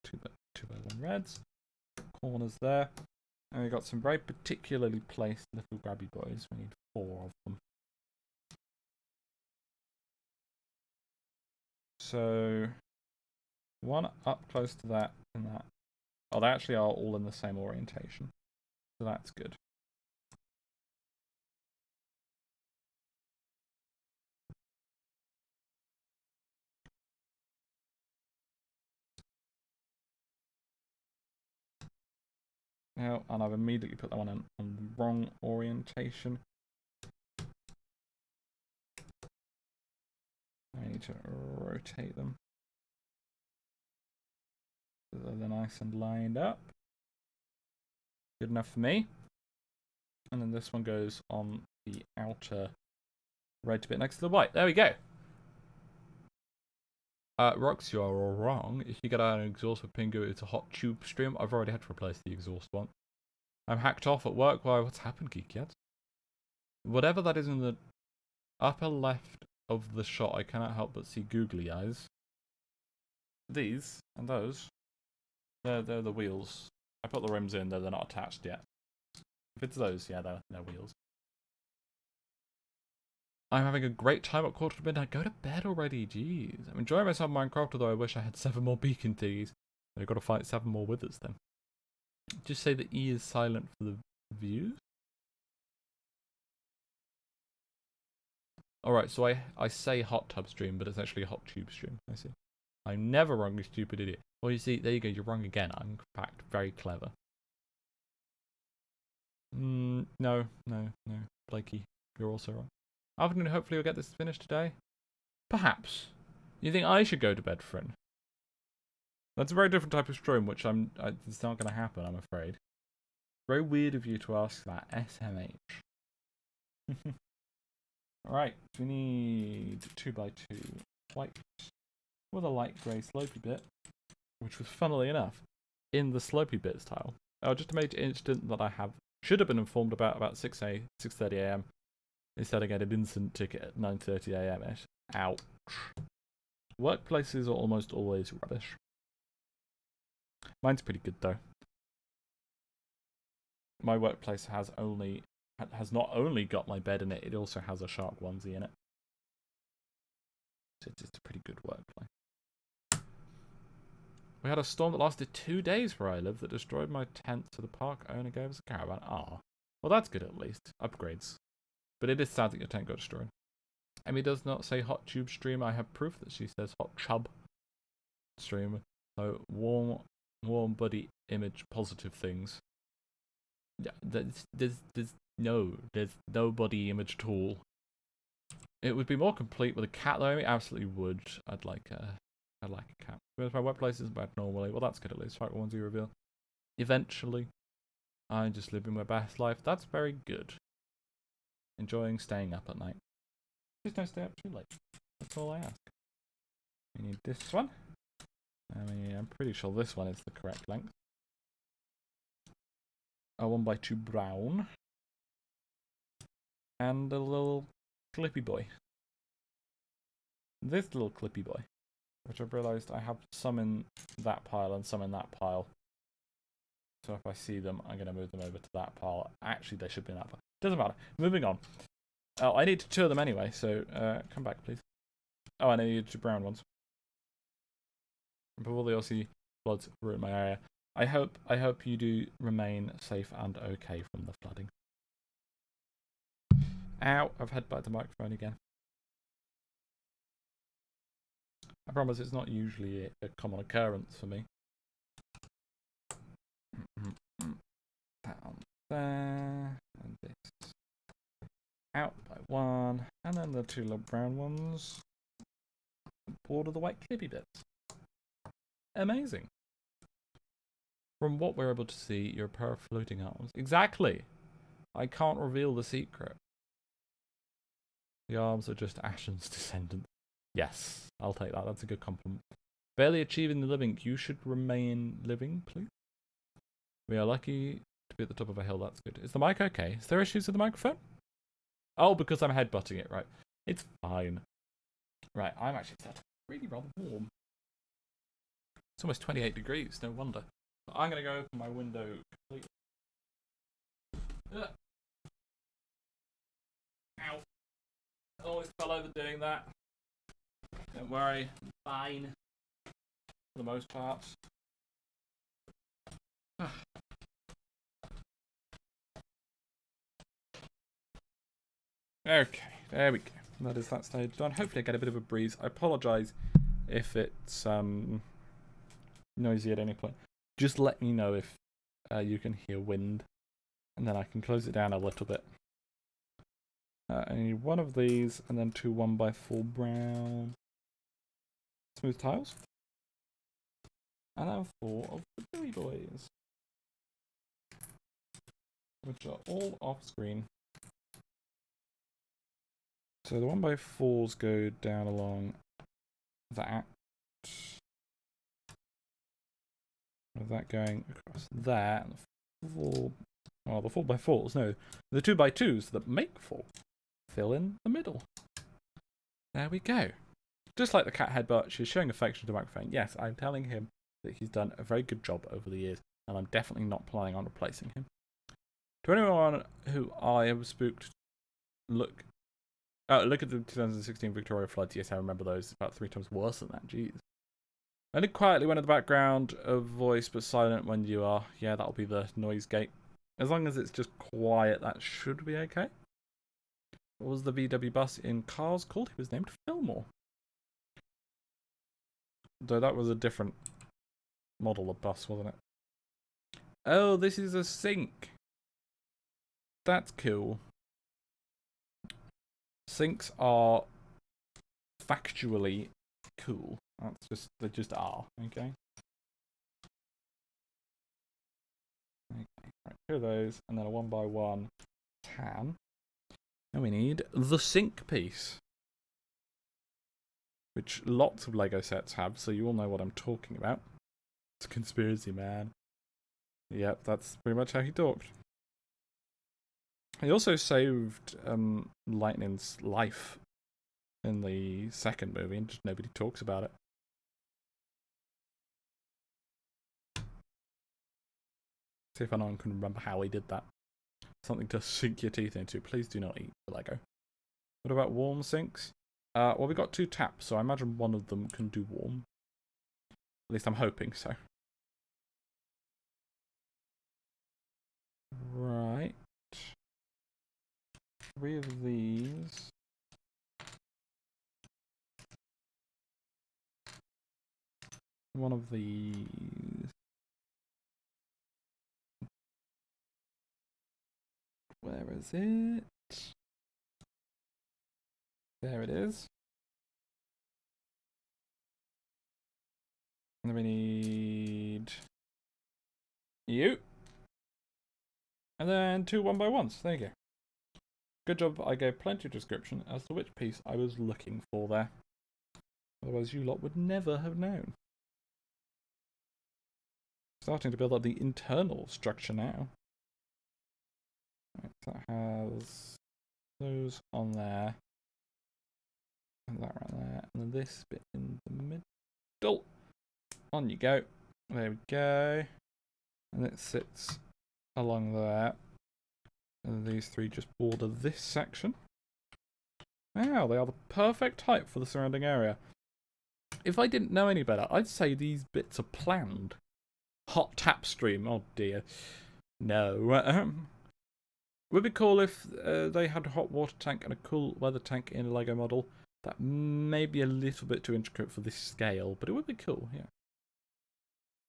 two by one reds. Corners there. And we got some very particularly placed little grabby boys. We need 4 of them. So one up close to that and that. Oh, they actually are all in the same orientation. So that's good. Now, and I've immediately put that one on the wrong orientation. I need to rotate them so that they're nice and lined up. Good enough for me. And then this one goes on the outer red bit next to the white. There we go. Rox, you are all wrong. If you get out an exhaust with Pingu, it's a hot tube stream. I've already had to replace the exhaust one. I'm hacked off at work. Why? What's happened, Geekhead? Whatever that is in the upper left of the shot, I cannot help but see googly eyes. These and those, they're the wheels. I put the rims in, though they're not attached yet. If it's those, yeah, they're wheels. I'm having a great time at 11:45. Go to bed already, jeez. I'm enjoying myself in Minecraft, although I wish I had 7 more beacon thingies. I've got to fight 7 more withers then. Just say the E is silent for the views. Alright, so I say hot tub stream, but it's actually a hot tube stream. I see. I'm never wrong, you stupid idiot. Well, you see, there you go, you're wrong again. I'm, in fact, very clever. No. Blakey, you're also wrong. Afternoon, hopefully we'll get this finished today. Perhaps. You think I should go to bed, friend? That's a very different type of stream, which it's not going to happen, I'm afraid. Very weird of you to ask that. SMH. Alright, we need 2x2 white with a light grey slopey bit, which was, funnily enough, in the slopey bits tile. Oh, just a major incident that I should have been informed about 6:30 AM. Instead I get an instant ticket at 9:30 AM-ish. Ouch. Workplaces are almost always rubbish. Mine's pretty good though. My workplace has not only got my bed in it, it also has a shark onesie in it. So it's a pretty good workplace. We had a storm that lasted 2 days where I live that destroyed my tent, so the park owner gave us a caravan. Ah, well that's good at least. Upgrades. But it is sad that your tent got destroyed. Amy does not say hot tube stream. I have proof that she says hot chub stream. So warm body image positive things. Yeah, there's No, there's no body image at all. It would be more complete with a cat, though. It absolutely would. I'd like a cat. Whereas my workplace isn't bad normally. Well, that's good at least. Fact ones you reveal. Eventually, I'm just living my best life. That's very good. Enjoying staying up at night. Just don't stay up too late. That's all I ask. We need this one. I'm pretty sure this one is the correct length. A 1x2 brown. And a little clippy boy. This little clippy boy. Which I've realised I have some in that pile and some in that pile. So if I see them, I'm going to move them over to that pile. Actually, they should be in that pile. Doesn't matter. Moving on. Oh, I need to tour them anyway, so come back, please. Oh, and I need 2 brown ones. Before the Aussie floods ruin my area. I hope you do remain safe and okay from the flooding. Ow, I've headbutted the microphone again. I promise it's not usually a common occurrence for me. Down there, and this out by 1, and then the 2 little brown ones. Border the white clippy bits. Amazing. From what we're able to see, you're a pair of floating arms. Exactly. I can't reveal the secret. The arms are just Ashen's descendants. Yes, I'll take that. That's a good compliment. Barely achieving the living. You should remain living, please. We are lucky to be at the top of a hill. That's good. Is the mic okay? Is there issues with the microphone? Oh, because I'm headbutting it. Right. It's fine. Right. I'm actually really rather warm. It's almost 28 degrees. No wonder. I'm going to go open my window completely. Ow. I always fell over doing that. Don't worry. I'm fine. For the most part. Okay. There we go. That is that stage done. Hopefully I get a bit of a breeze. I apologise if it's noisy at any point. Just let me know if you can hear wind, and then I can close it down a little bit. I need 1 of these, and then 2 1x4 brown smooth tiles, and then 4 of the Billy Boys, which are all off screen. So the 1x4s go down along that. With that going across there, and the 4x4s, no, the 2x2s that make 4 fill in the middle. There we go. Just like the cat headbutt, she's showing affection to the microphone. Yes, I'm telling him that he's done a very good job over the years, and I'm definitely not planning on replacing him. To anyone who I have spooked, look at the 2016 Victoria floods. Yes, I remember those. About 3 times worse than that. Jeez. Only quietly went in the background of voice, but silent when you are. Yeah, that'll be the noise gate. As long as it's just quiet, that should be okay. What was the VW bus in Cars called? He was named Fillmore. Though that was a different model of bus, wasn't it? Oh, this is a sink. That's cool. Sinks are factually cool. They just are, okay? Right, 2 of those, and then a 1x1 tan. And we need the sink piece, which lots of Lego sets have, so you all know what I'm talking about. It's a conspiracy, man. Yep, that's pretty much how he talked. He also saved Lightning's life in the second movie, and just nobody talks about it. See if anyone can remember how he did that. Something to sink your teeth into. Please do not eat the Lego. What about warm sinks? Well, we got 2 taps, so I imagine one of them can do warm. At least I'm hoping so. Right. 3 of these. One of these. Where is it? There it is. And then we need you. And then 2 1x1s. There you go. Good job, I gave plenty of description as to which piece I was looking for there. Otherwise you lot would never have known. Starting to build up the internal structure now. Right, so that has those on there. And that right there. And then this bit in the middle. On you go. There we go. And it sits along there. And these 3 just border this section. Wow, they are the perfect height for the surrounding area. If I didn't know any better, I'd say these bits are planned. Hot tap stream, oh dear. No. Would be cool if they had a hot water tank and a cool weather tank in a Lego model. That may be a little bit too intricate for this scale, but it would be cool, yeah.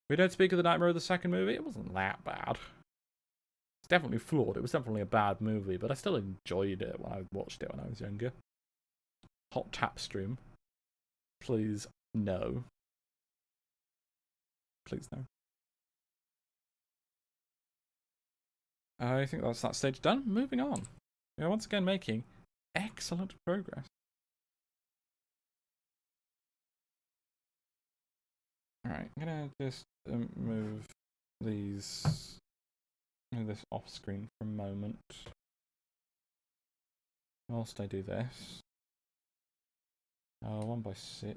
We don't speak of the Nightmare of the second movie. It wasn't that bad. It's definitely flawed. It was definitely a bad movie, but I still enjoyed it when I watched it when I was younger. Hot tap stream. Please, no. Please, no. I think that's that stage done. Moving on. We are once again making excellent progress. Alright, I'm gonna just move this off screen for a moment. Whilst I do this. 1x6.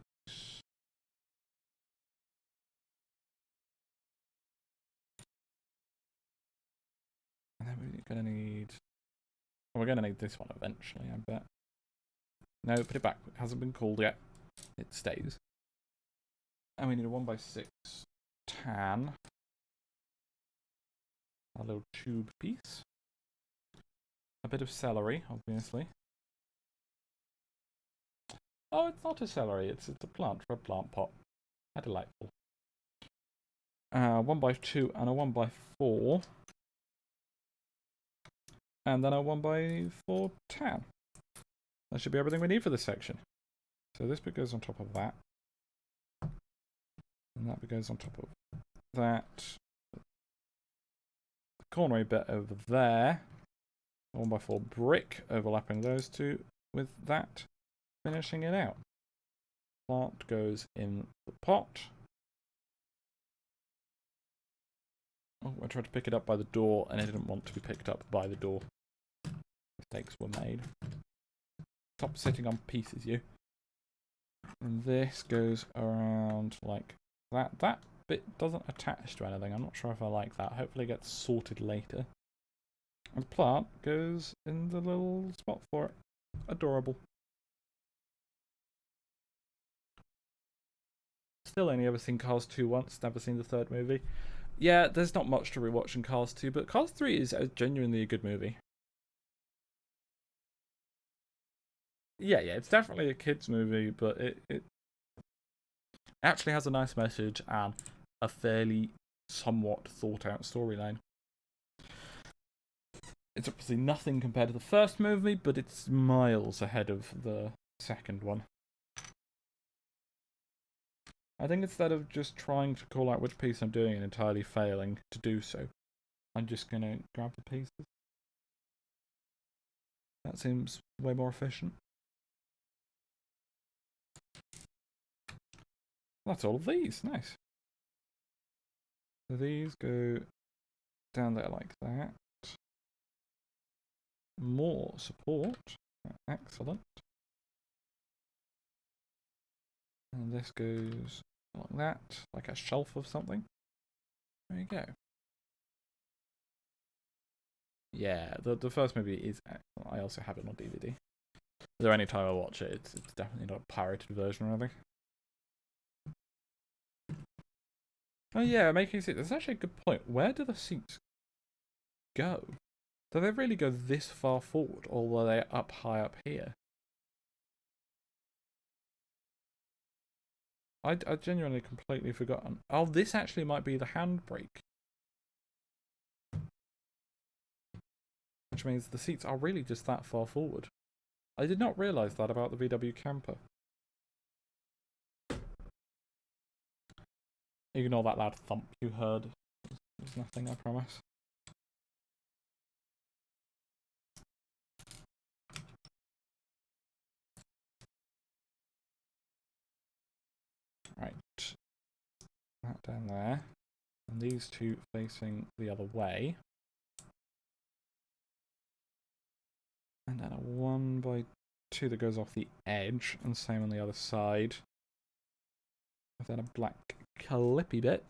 And then we're gonna need. Well, we're gonna need this one eventually, I bet. No, put it back. It hasn't been called yet. It stays. And we need a 1x6 tan. A little tube piece. A bit of celery, obviously. Oh, it's not a celery. It's a plant for a plant pot. How delightful. 1x2 and a 1x4. And then a 1x4 tan. That should be everything we need for this section. So this bit goes on top of that. And that bit goes on top of that. The cornery bit over there. 1x4 brick overlapping those two with that. Finishing it out. Plant goes in the pot. Oh, I tried to pick it up by the door and it didn't want to be picked up by the door. Mistakes were made. Stop sitting on pieces, you. And this goes around like that. That bit doesn't attach to anything. I'm not sure if I like that. Hopefully it gets sorted later. And the plant goes in the little spot for it. Adorable. Still only ever seen Cars 2 once, never seen the third movie. Yeah, there's not much to rewatch in Cars 2, but Cars 3 is genuinely a good movie. Yeah, it's definitely a kids' movie, but it actually has a nice message and a fairly somewhat thought-out storyline. It's obviously nothing compared to the first movie, but it's miles ahead of the second one. I think instead of just trying to call out which piece I'm doing and entirely failing to do so, I'm just going to grab the pieces. That seems way more efficient. That's all of these. Nice. So these go down there like that. More support. Excellent. And this goes like that, like a shelf of something. There you go. Yeah, the first movie is excellent. I also have it on DVD. Is there any time I watch it, it's definitely not a pirated version or anything. Oh yeah, making seats. That's actually a good point. Where do the seats go? Do they really go this far forward, or were they up high up here? I genuinely completely forgotten. Oh, this actually might be the handbrake. which means the seats are really just that far forward. I did not realise that about the VW camper. Ignore that loud thump you heard. There's nothing, I promise. Right. That down there. And these two facing the other way. And then a 1x2 that goes off the edge, and same on the other side. And then a black clippy bit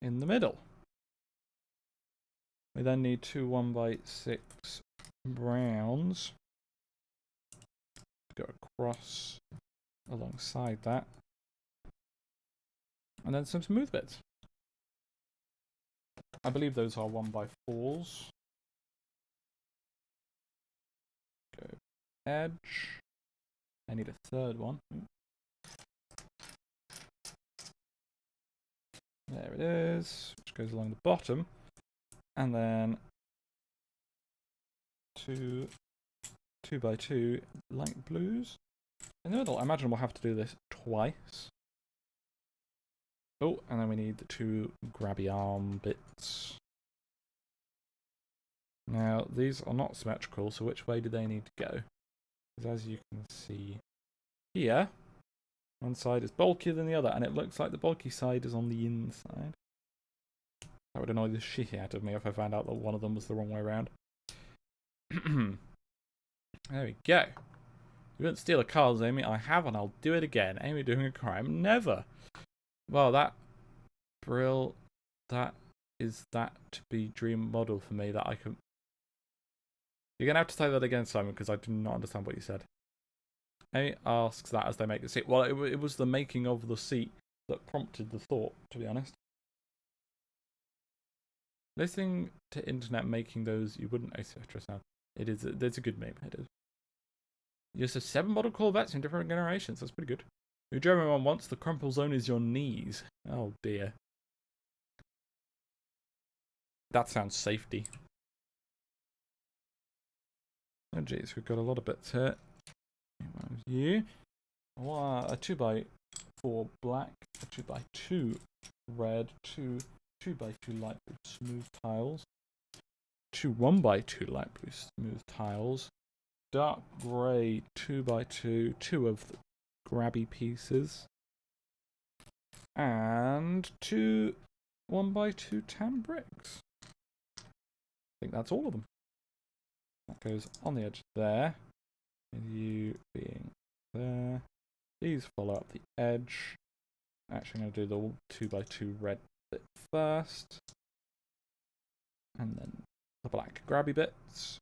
in the middle. We then need two 1x6 browns to go across alongside that. And then some smooth bits. I believe those are 1x4s. Go edge. I need a third one. There it is, which goes along the bottom. And then 2x2 light blues in the middle. I imagine we'll have to do this twice. Oh, and then we need the two grabby arm bits. Now, these are not symmetrical, so which way do they need to go? Because as you can see here, one side is bulkier than the other, and it looks like the bulky side is on the inside. That would annoy the shit out of me if I found out that one of them was the wrong way around. There we go. You wouldn't steal a car, Amy. I have, and I'll do it again. Amy doing a crime. Never. Well, that Brill, that is that to be dream model for me that I can. You're gonna have to say that again, Simon, because I do not understand what you said. Amy asks that as they make the seat. Well, it was the making of the seat that prompted the thought, to be honest. Listening to internet making those, you wouldn't, etc. sound. It is. There's a good meme. It is. You just have 7 model Corvettes in different generations. That's pretty good. Your German one wants the crumple zone is your knees. Oh dear. That sounds safety. Oh jeez, we've got a lot of bits here. You. A 2x4 black, a 2x2 red, 2x2 light blue smooth tiles, 2 1x2 light blue smooth tiles, dark grey 2x2, 2 of the grabby pieces, and 2 1x2 tan bricks. I think that's all of them. That goes on the edge there, with you being there. These follow up the edge. Actually, I'm going to do the 2x2 red bit first, and then the black grabby bits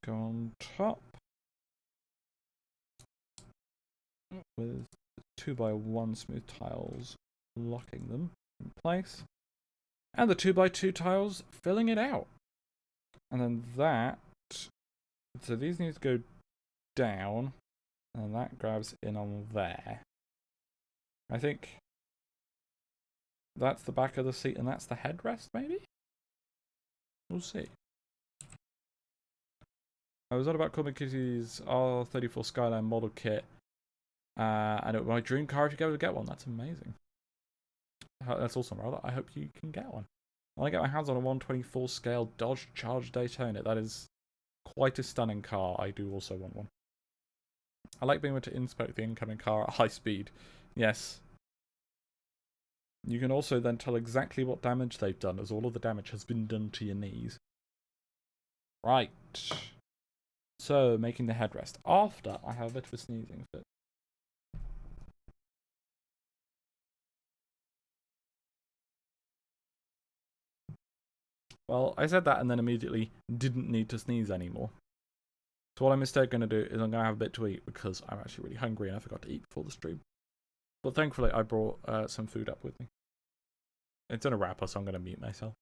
go on top with 2x1 smooth tiles locking them in place, and the 2x2 tiles filling it out. And then that, so these need to go down, and that grabs in on there. I think that's the back of the seat, and that's the headrest, maybe? We'll see. I was on about Coleman Kitty's R34 Skyline model kit, and it was my dream car if you go to get one. That's amazing. That's awesome, rather. I hope you can get one. I want to get my hands on a 124 scale Dodge Charger Daytona. That is quite a stunning car. I do also want one. I like being able to inspect the incoming car at high speed. Yes. You can also then tell exactly what damage they've done, as all of the damage has been done to your knees. Right. So, making the headrest. After, I have a bit of a sneezing fit. Well, I said that and then immediately didn't need to sneeze anymore. So what I'm instead going to do is I'm going to have a bit to eat because I'm actually really hungry and I forgot to eat before the stream. But thankfully I brought some food up with me. It's in a wrapper, so I'm going to mute myself.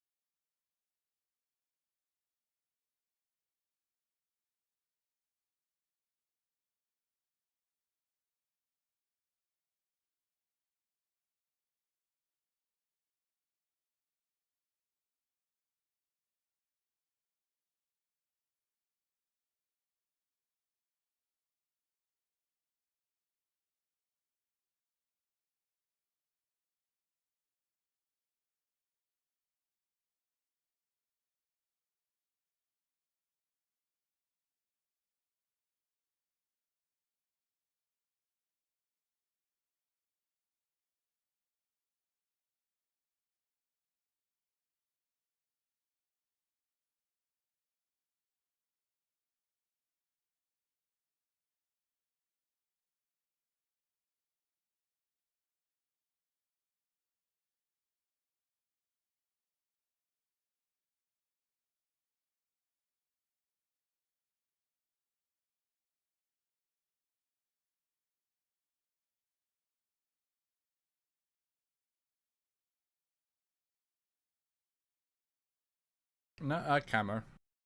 No, camera.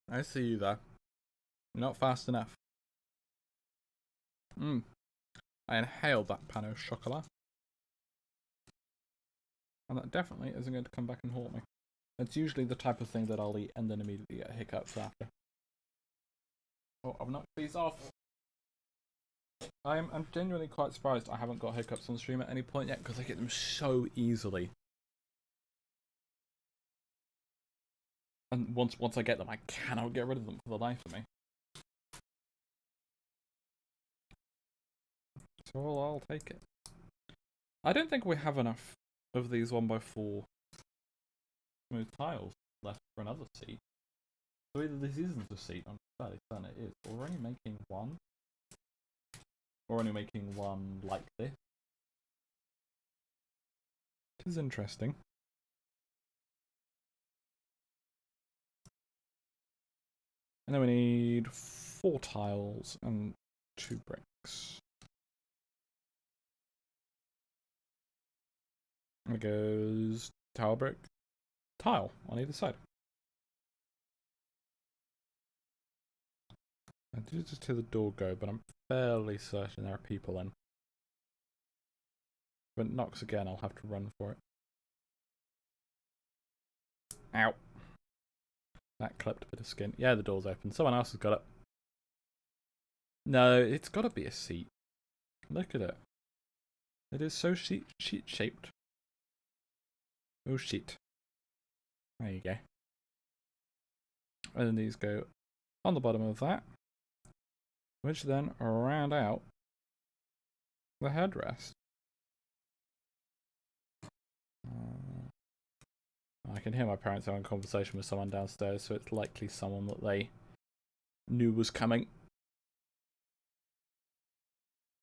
I see you there. You're not fast enough. I inhaled that pan au chocolat. And that definitely isn't going to come back and haunt me. It's usually the type of thing that I'll eat and then immediately get hiccups after. Oh, I've knocked these off. I'm genuinely quite surprised I haven't got hiccups on stream at any point yet, because I get them so easily. And once I get them, I cannot get rid of them for the life of me. So I'll take it. I don't think we have enough of these 1x4 smooth tiles left for another seat. So either this isn't a seat, I'm fairly certain it is, or we're only making one. Or only making one like this. It is interesting. And then we need 4 tiles and 2 bricks. And it goes tile, brick, tile on either side. I did just hear the door go, but I'm fairly certain there are people in. If it knocks again, I'll have to run for it. Ow. That clipped a bit of skin. Yeah, the door's open. Someone else has got it. No, it's got to be a seat. Look at it. It is so sheet-shaped. Oh, shit. There you go. And then these go on the bottom of that, which then round out the headrest. I can hear my parents having a conversation with someone downstairs, so it's likely someone that they knew was coming.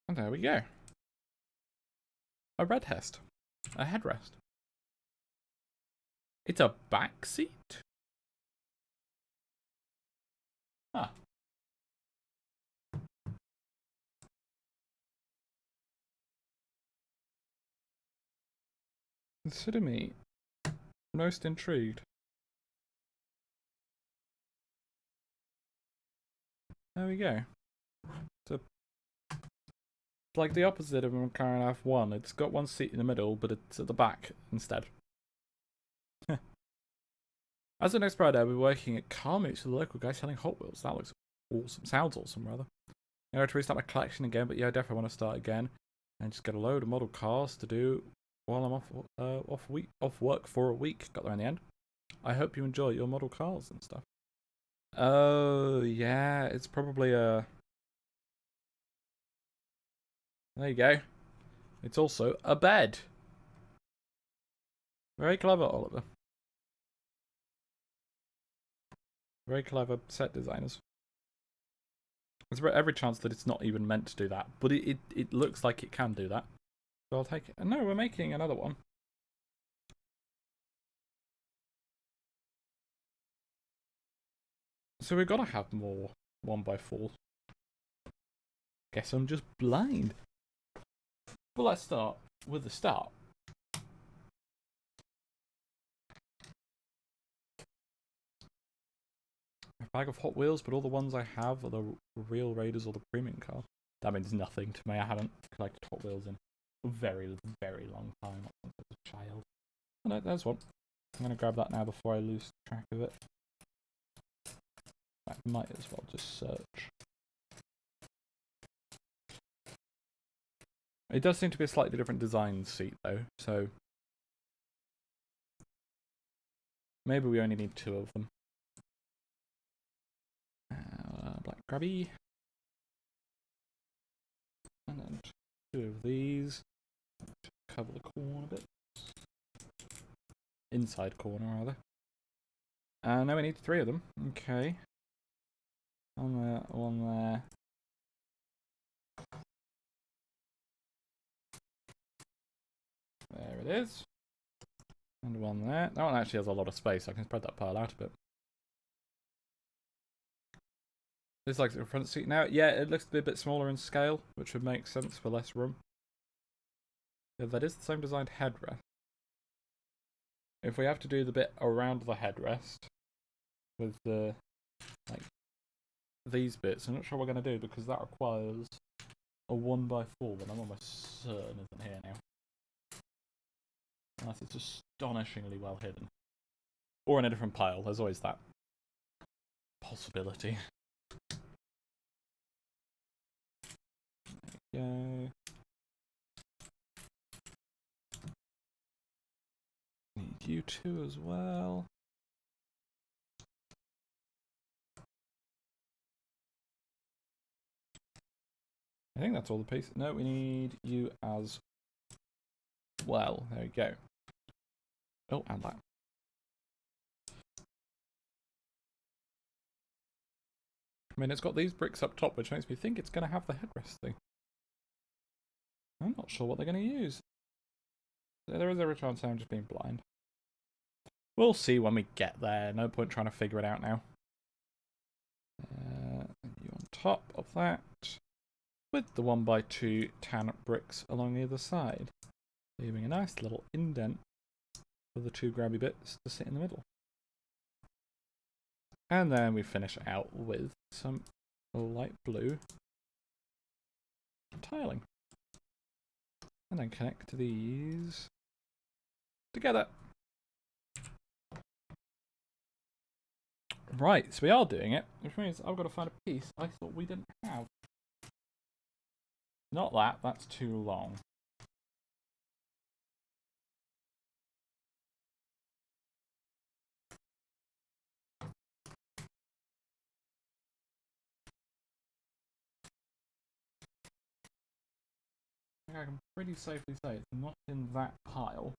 And there we go. A red hest. A headrest. It's a back seat? Huh. Consider me most intrigued. There we go. It's like the opposite of a McLaren F1. It's got one seat in the middle, but it's at the back instead. As an expert, I'll be working at car meets with the local guy selling Hot Wheels. That looks awesome. Sounds awesome, rather. I have to restart my collection again, but yeah, I definitely want to start again and just get a load of model cars to do while I'm off work for a week. Got there in the end. I hope you enjoy your model cars and stuff. Oh yeah, it's probably a. There you go. It's also a bed. Very clever, Oliver. Very clever set designers. There's every chance that it's not even meant to do that, but it looks like it can do that. So I'll take it. And no, we're making another one. So we've got to have more 1x4s. Guess I'm just blind. But let's start with the start. A bag of Hot Wheels, but all the ones I have are the real Raiders or the premium car. That means nothing to me. I haven't collected Hot Wheels in a very, very long time. Not since I was a child. Oh, no, there's one. I'm going to grab that now before I lose track of it. I might as well just search. It does seem to be a slightly different design seat though, so maybe we only need 2 of them. Black grabby. And then 2 of these. Cover the corner bit. Inside corner, rather. And now we need 3 of them. Okay. One there, one there. There it is. And one there. That one actually has a lot of space. I can spread that pile out a bit. This like the front seat now. Yeah, it looks to be a bit smaller in scale, which would make sense for less room. Yeah, that is the same designed headrest. If we have to do the bit around the headrest, with the like these bits. I'm not sure what we're going to do because that requires a 1x4, but I'm almost certain isn't here now. Unless it's astonishingly well hidden. Or in a different pile, there's always that possibility. There we go. Need you two as well. I think that's all the pieces. No, we need you as well. There we go. Oh, and that. I mean, it's got these bricks up top, which makes me think it's going to have the headrest thing. I'm not sure what they're going to use. There is every chance I'm just being blind. We'll see when we get there. No point trying to figure it out now. You on top of that. With the 1x2 tan bricks along either side. Leaving a nice little indent for the two grabby bits to sit in the middle. And then we finish out with some light blue tiling. And then connect these together. Right, so we are doing it, which means I've got to find a piece I thought we didn't have. Not that, that's too long. I can pretty safely say it's not in that pile.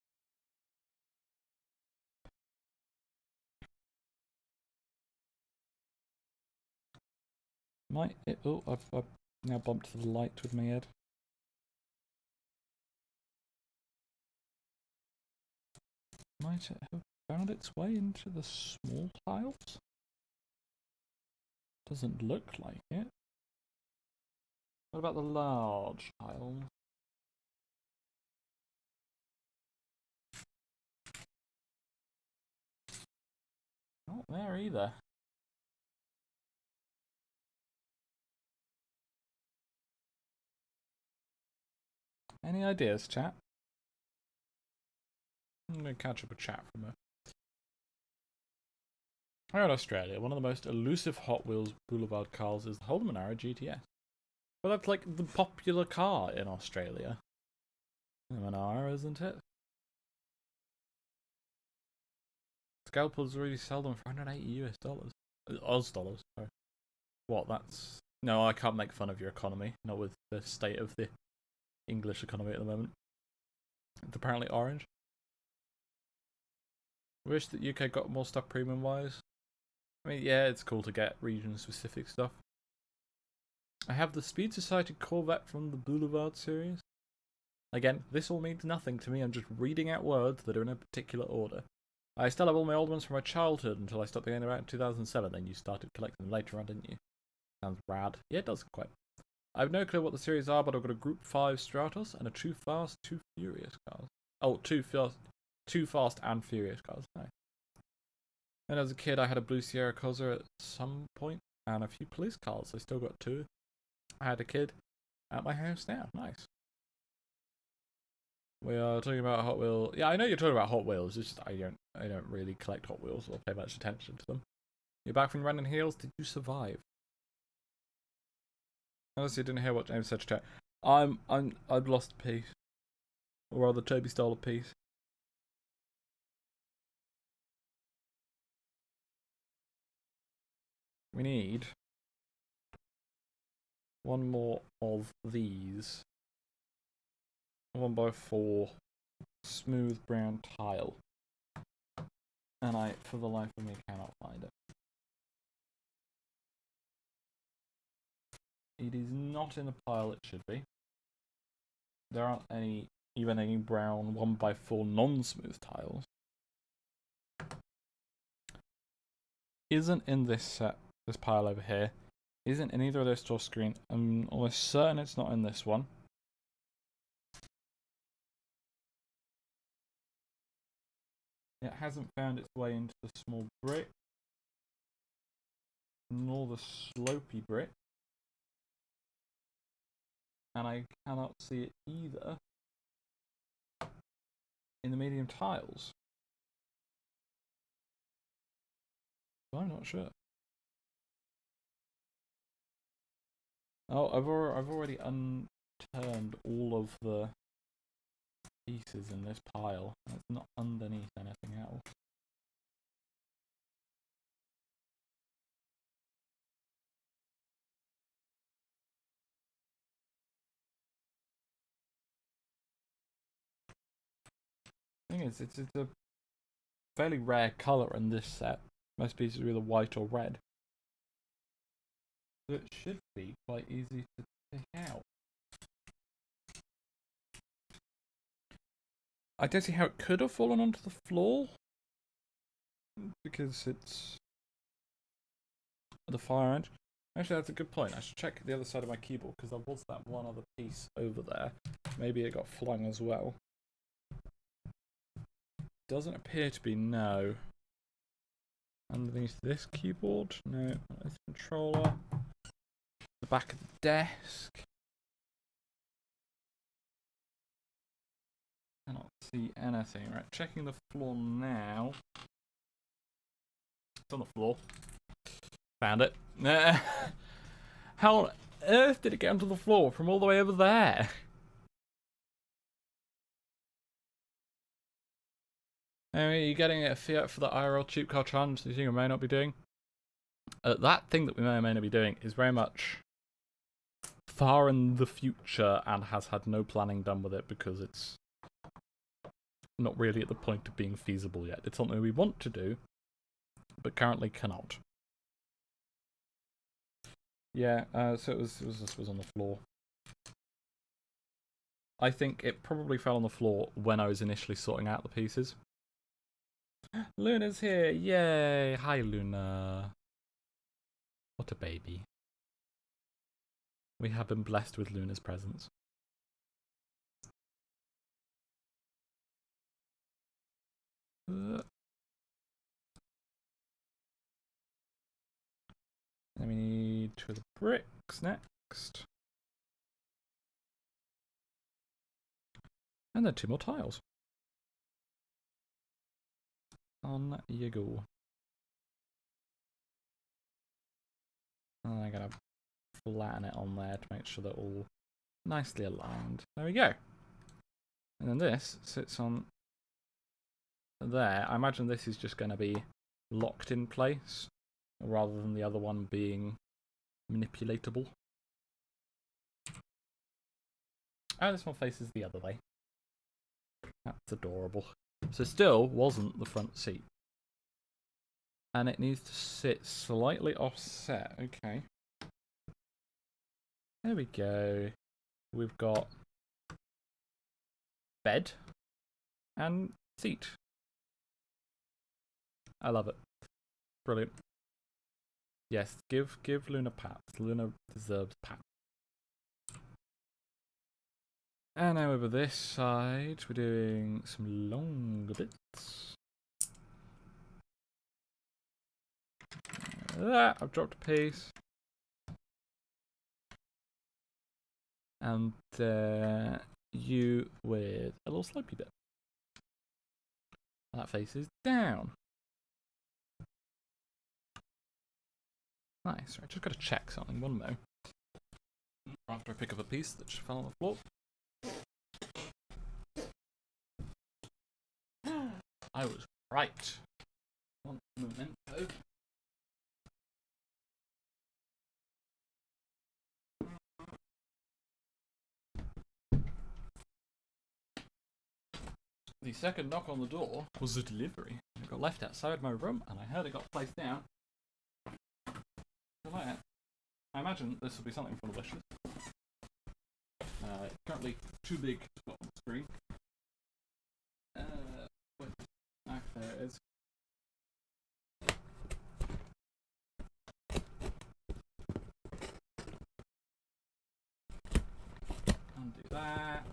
Might it? Oh, I've now bumped the light with my head. Might it have found its way into the small tiles? Doesn't look like it. What about the large tiles? Not there either. Any ideas, chat? I'm going to catch up with chat for a minute. Here in Australia, one of the most elusive Hot Wheels Boulevard cars is the Holden Monaro GTS. Well, that's like the popular car in Australia. The Monaro, isn't it? Scalpels really sell them for $180 US. Oz dollars, sorry. What, that's... No, I can't make fun of your economy. Not with the state of the English economy at the moment. It's apparently orange. Wish that UK got more stuff premium wise. I mean, yeah, it's cool to get region specific stuff. I have the Speed Society Corvette from the Boulevard series. Again, this all means nothing to me. I'm just reading out words that are in a particular order. I still have all my old ones from my childhood until I stopped getting them out in 2007. Then you started collecting them later on, didn't you? Sounds rad. Yeah, it does quite. I have no clue what the series are, but I've got a Group 5 Stratos and a Too Fast, Too Furious cars. Oh, Too Fast and Furious cars. Nice. And as a kid, I had a blue Sierra Cosa at some point and a few police cars. I still got two. I had a kid at my house now. Nice. We are talking about Hot Wheels. Yeah, I know you're talking about Hot Wheels. It's just I don't really collect Hot Wheels or pay much attention to them. You're back from running heels. Did you survive? Honestly, I didn't hear what James said to chat. I've lost a piece, or rather, Toby stole a piece. We need one more of these. 1x4 smooth brown tile. And I, for the life of me, cannot find it. It is not in the pile it should be. There aren't even any brown 1x4 non-smooth tiles. Isn't in this set, this pile over here. Isn't in either of those store screen. I'm almost certain it's not in this one. It hasn't found its way into the small brick. nor the slopey brick. And I cannot see it either in the medium tiles. So I'm not sure. Oh, I've already unturned all of the pieces in this pile. It's not underneath anything else. Thing is, it's a fairly rare colour in this set. Most pieces are either white or red. So it should be quite easy to pick out. I don't see how it could have fallen onto the floor. Because it's the fire edge. Actually, that's a good point. I should check the other side of my keyboard because there was that one other piece over there. Maybe it got flung as well. Doesn't appear to be, no. Underneath this keyboard, no. This controller. The back of the desk. Cannot see anything. Right, checking the floor now. It's on the floor. Found it. How on earth did it get onto the floor from all the way over there? Anyway, you're getting a Fiat for the IRL cheap car challenge that you think I may not be doing. That thing that we may or may not be doing is very much far in the future and has had no planning done with it because it's not really at the point of being feasible yet. It's something we want to do, but currently cannot. Yeah, so this was on the floor. I think it probably fell on the floor when I was initially sorting out the pieces. Luna's here! Yay! Hi, Luna. What a baby. We have been blessed with Luna's presence. Then we need 2 of the bricks next. And then 2 more tiles. On you go. And I gotta flatten it on there to make sure they're all nicely aligned. There we go. And then this sits on there. I imagine this is just going to be locked in place rather than the other one being manipulatable. Oh, this one faces the other way. That's adorable. So still wasn't the front seat. And it needs to sit slightly offset. Okay. There we go. We've got bed and seat. I love it. Brilliant. Yes, give Luna pats. Luna deserves pats. And now over this side, we're doing some longer bits. I've dropped a piece. And you with a little slopey bit. That faces down. Nice. Right, just got to check something. One mo. After I pick up a piece that just fell on the floor. I was right. One memento. The second knock on the door was a delivery. It got left outside my room and I heard it got placed down. So like that. I imagine this will be something for the wishes. Currently too big to put on the screen. There it is. Undo that.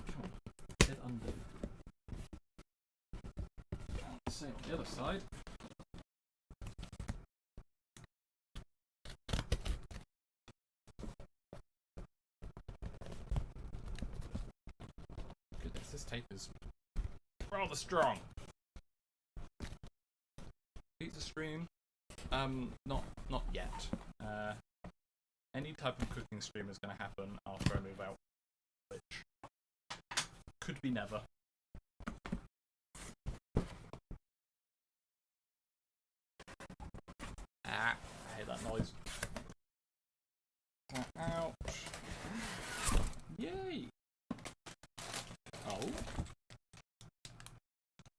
Come on, get undo. And same on the other side. tape is rather strong. Pizza stream? Not yet. Any type of cooking stream is going to happen after I move out, which could be never. I hate that noise. Out. Yay! Oh.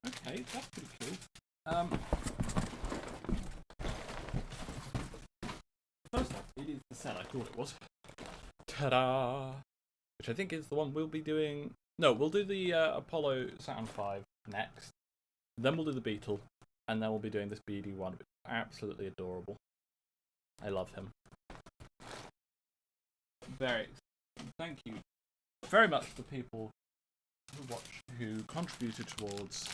Okay, that's pretty cool. First off, it is the set I thought it was. Ta-da! Which I think is the one we'll be doing. No, we'll do the Apollo Saturn V next. Then we'll do the Beetle, and then we'll be doing this BD one. Absolutely adorable. I love him. Thank you very much to the people who contributed towards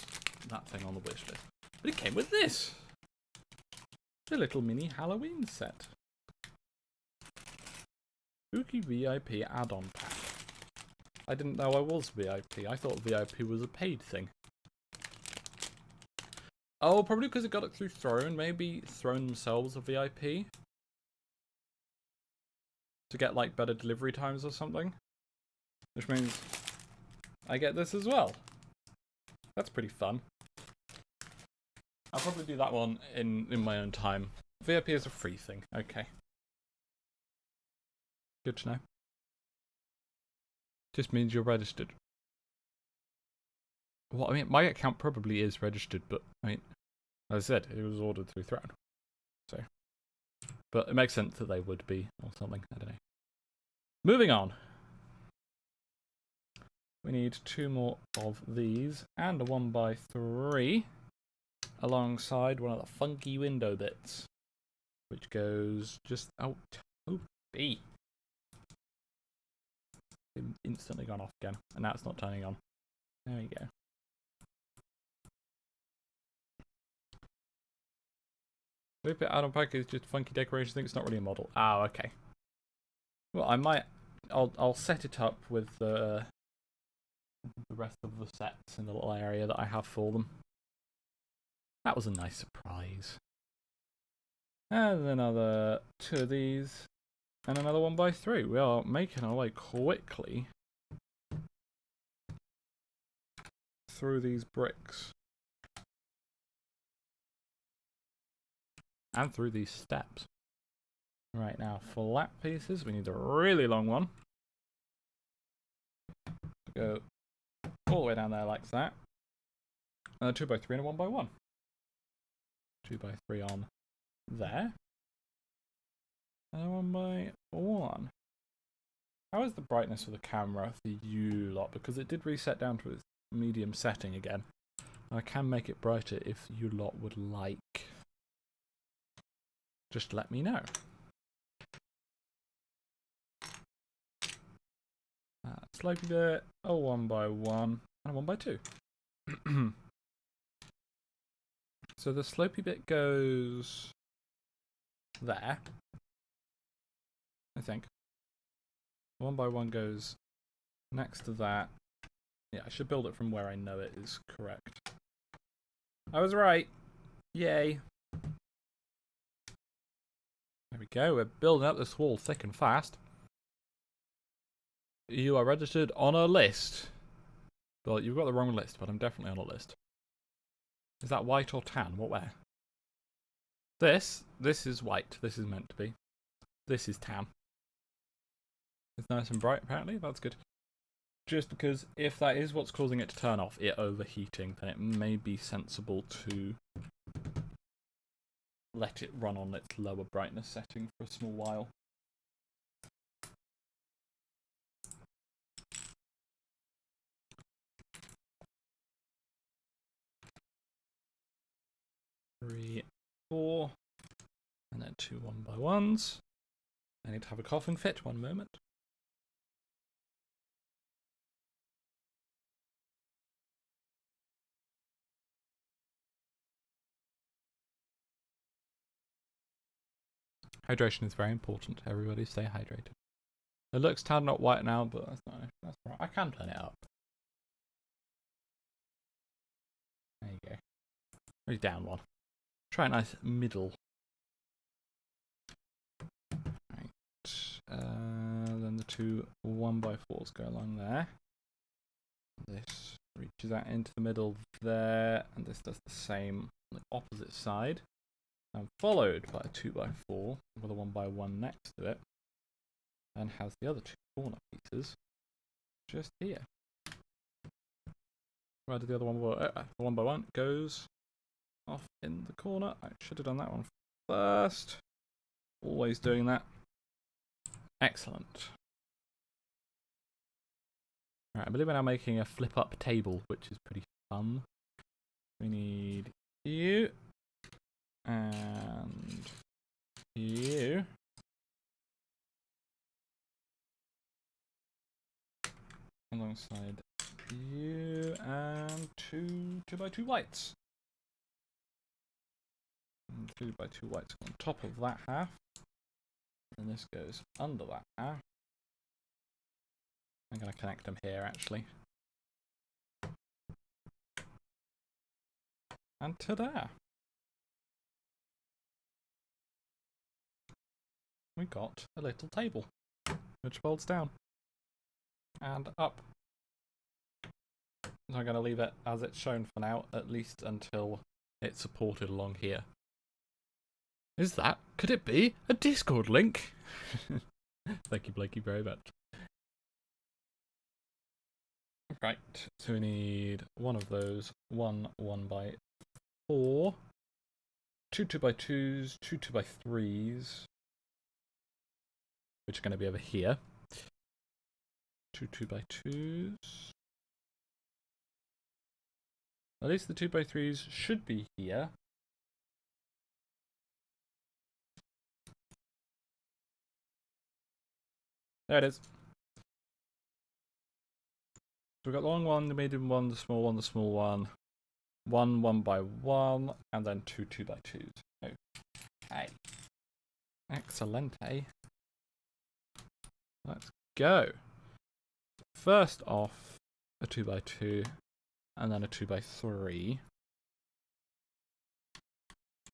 that thing on the wish list. But it came with this, the little mini Halloween set. Spooky VIP add-on pack. I didn't know I was VIP. I thought VIP was a paid thing. Oh, probably because it got it through Throne. Maybe Throne themselves are VIP. To get, like, better delivery times or something. Which means I get this as well. That's pretty fun. I'll probably do that one in my own time. VIP is a free thing. Okay. Good to know. Just means you're registered. Well, I mean, my account probably is registered, but, I mean, as I said, it was ordered through Throne. So. But it makes sense that they would be, or something. I don't know. Moving on. We need 2 more of these, and a 1x3, alongside one of the funky window bits, which goes just out. Oh, B. Instantly gone off again, and now it's not turning on. There we go. Loop it add-on pack is just funky decoration thing. It's not really a model. Ah, okay. Well, I'll set it up with the rest of the sets in the little area that I have for them. That was a nice surprise. And another 2 of these, and another 1x3. We are making our way quickly through these bricks. And through these steps. Right now, flat pieces. We need a really long one. Go all the way down there like that. And a 2x3 and a 1x1. 2x3 on there. And a 1x1. How is the brightness of the camera for you lot? Because it did reset down to its medium setting again. I can make it brighter if you lot would like. Just let me know. Slopey bit, a 1x1, and a 1x2. So the slopey bit goes there, I think. 1x1 goes next to that. Yeah, I should build it from where I know it is correct. I was right. Yay. There we go. We're building up this wall thick and fast. You are registered on a list. Well, you've got the wrong list, but I'm definitely on a list. Is that white or tan? What where? This is white. This is meant to be. This is tan. It's nice and bright, apparently. That's good. Just because if that is what's causing it to turn off, it overheating, then it may be sensible to let it run on its lower brightness setting for a small while. Three, 4, and then 2 1x1s. I need to have a coughing fit. 1 moment. Hydration is very important. Everybody stay hydrated. It looks tan, not white now, but that's not. That's right. I can turn it up. There you go. Really down one. Try a nice middle. Right. Then the two 1x4s go along there. This reaches out into the middle there, and this does the same on the opposite side. And followed by a 2x4 with a 1x1 next to it, and has the other two corner pieces just here. Where did the other one go? The 1x1 goes off in the corner. I should have done that one first. Always doing that. Excellent. Right, I believe we're now making a flip-up table, which is pretty fun. We need you and you. Alongside you and two 2x2 whites. And 2x2 whites on top of that half. And this goes under that half. I'm going to connect them here actually. And ta-da! We got a little table, which folds down and up. So I'm going to leave it as it's shown for now, at least until it's supported along here. Could it be a Discord link? Thank you, Blakey, very much. Right, so we need one of those, one 1x4, two 2x2s, two 2x3s, which are going to be over here. Two 2x2s. At least the 2x3s should be here. There it is. So we've got the long one, the medium one, the small one, the small one. One 1x1, and then two 2x2s. Okay. Excellente. Let's go. First off, a 2x2, and then a 2x3.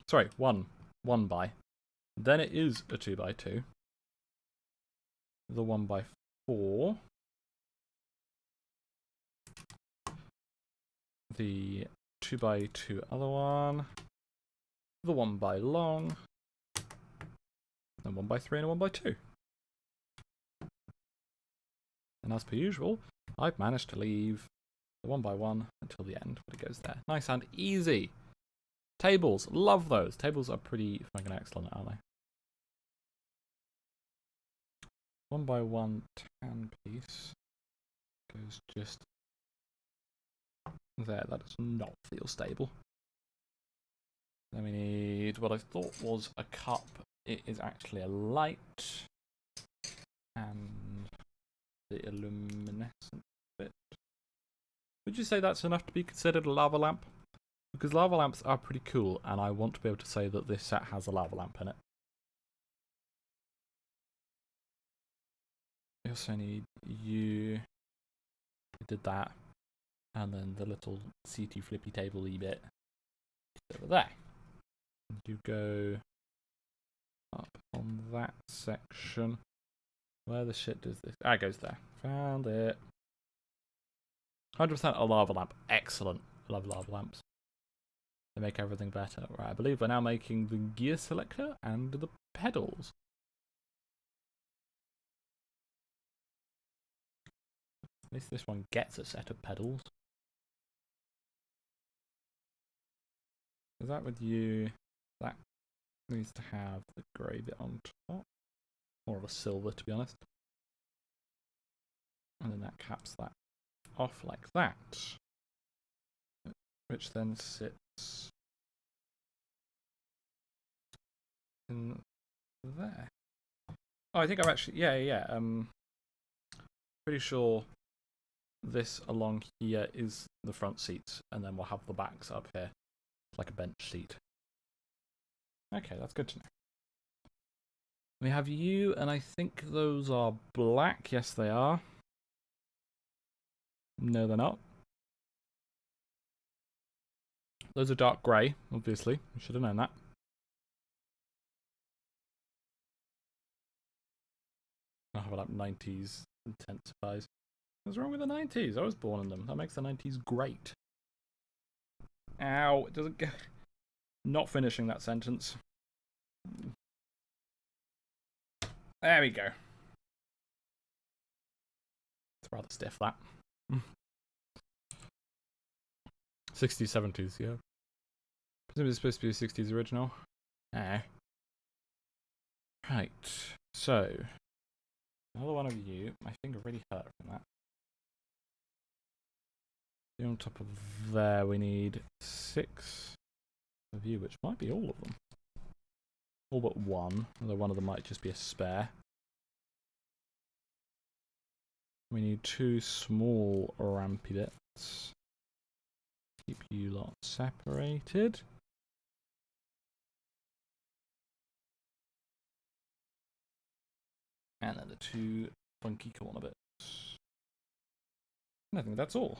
Sorry, one by. Then it is a 2x2. The 1x4. The 2x2 other one. The 1x long. Then 1x3 and a 1x2. And as per usual, I've managed to leave the 1x1 until the end, but it goes there. Nice and easy. Tables, love those. Tables are pretty fucking excellent, aren't they? 1x1 tan piece goes just there. That does not feel stable. Then we need what I thought was a cup. It is actually a light. And the luminescent bit. Would you say that's enough to be considered a lava lamp? Because lava lamps are pretty cool, and I want to be able to say that this set has a lava lamp in it. We also need you. We did that. And then the little CT flippy table-y bit over there. And you go up on that section. Where the shit does this? Ah, it goes there. Found it. 100% a lava lamp. Excellent. Love lava lamps. They make everything better. Right, I believe we're now making the gear selector and the pedals. At least this one gets a set of pedals. Is that with you? That needs to have the grey bit on top. More of a silver, to be honest. And then that caps that off like that. Which then sits in there. Oh, I think I've actually... Yeah. Pretty sure this along here is the front seats. And then we'll have the backs up here. Like a bench seat. Okay, that's good to know. We have you, and I think those are black. Yes, they are. No, they're not. Those are dark grey, obviously. You should have known that. I have like 90s intensifies. What's wrong with the 90s? I was born in them. That makes the 90s great. Ow, it doesn't go. Not finishing that sentence. There we go. It's rather stiff, that. 60s, 70s, yeah. Presumably it's supposed to be a 60s original. Ah. Right, so. Another one of you. My finger really hurt from that. On top of there, we need 6 of you, which might be all of them. All but one, although one of them might just be a spare. We need 2 small rampy bits. Keep you lot separated. And then the 2 funky corner bits. And I think that's all.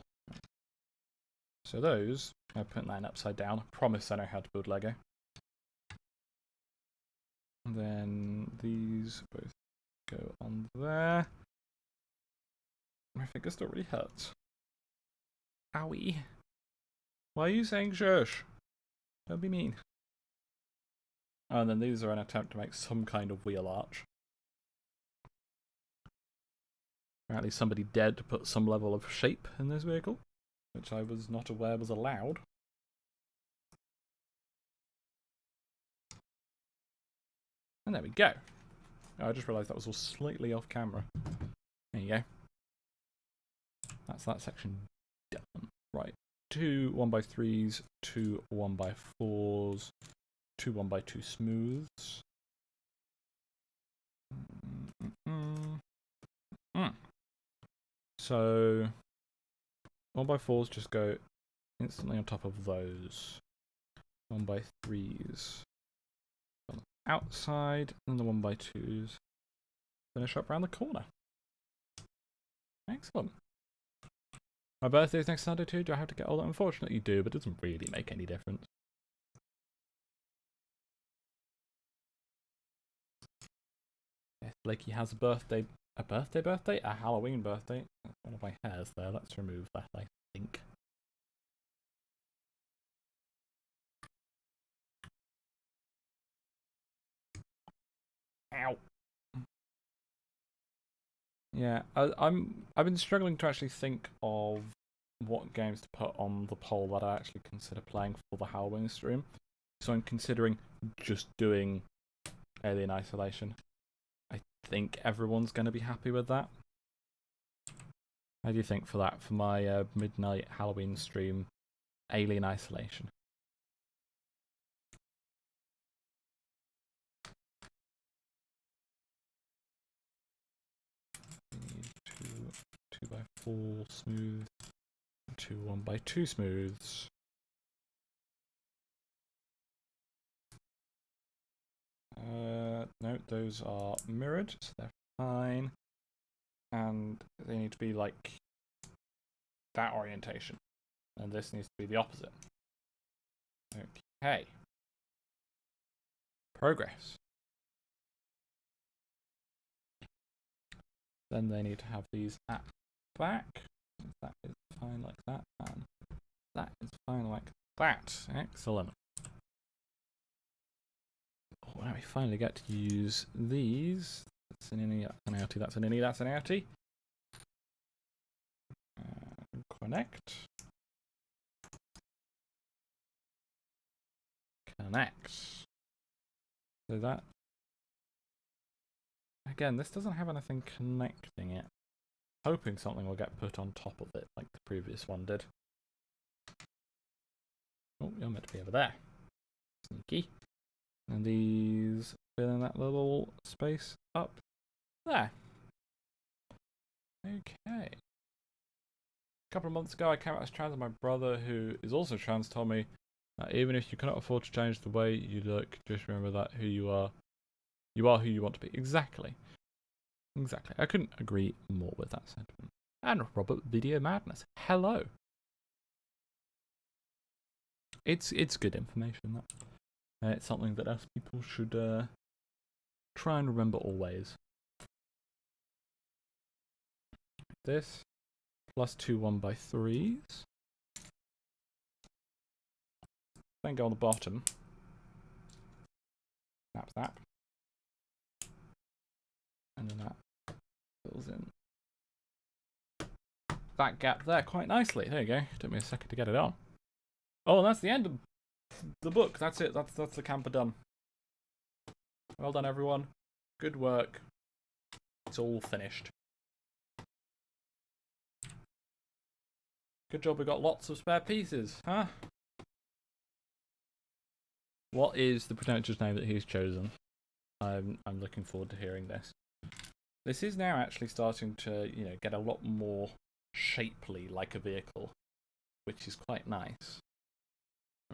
So those, I'm putting that in upside down. I promise I know how to build Lego. And then these both go on there. My finger still really hurts. Owie. Why are you saying shush? Don't be mean. Oh, and then these are an attempt to make some kind of wheel arch. Apparently somebody dared to put some level of shape in this vehicle, which I was not aware was allowed. And there we go. Oh, I just realised that was all slightly off camera. There you go. That's that section done. Right. 2 1x3s, 2 1x4s, 2 1x2 smooths. So 1x4s just go instantly on top of those. 1x3s on the outside, and the 1x2s finish up around the corner. Excellent. My birthday's next Sunday too. Do I have to get all that? Unfortunately, you do, but it doesn't really make any difference. Yes, Blakey has a birthday. A birthday? A Halloween birthday. That's one of my hairs there. Let's remove that, I think. Ow. Yeah, I've been struggling to actually think of what games to put on the poll that I actually consider playing for the Halloween stream. So I'm considering just doing Alien Isolation. I think everyone's going to be happy with that. How do you think for that, for my midnight Halloween stream, Alien Isolation? We need 2x4 smooth, 2 1x2 smooths. No, those are mirrored, so they're fine. And they need to be like that orientation. And this needs to be the opposite. Okay. Progress. Then they need to have these at the back. That is fine like that. And that is fine like that. Excellent. Oh, now we finally get to use these. That's an innie, that's an outie, that's an innie, that's an outie. Connect. Connect. So that. Again, this doesn't have anything connecting it. Hoping something will get put on top of it like the previous one did. Oh, you're meant to be over there. Sneaky. And these fill in that little space up there. Okay. A couple of months ago I came out as trans, and my brother, who is also trans, told me that even if you cannot afford to change the way you look, just remember that who you are who you want to be. Exactly. Exactly. I couldn't agree more with that sentiment. And Robert Video Madness. Hello. it's good information. That it's something that us people should try and remember always. This plus 2 1x3s. Then go on the bottom. Snap, snap. And then that fills in that gap there quite nicely. There you go. Took me a second to get it on. Oh, and that's the end of the book. That's it. That's the camper done. Well done, everyone. Good work. It's all finished. Good job we got lots of spare pieces, huh? What is the pretentious name that he's chosen? I'm looking forward to hearing this. This is now actually starting to, get a lot more shapely like a vehicle, which is quite nice.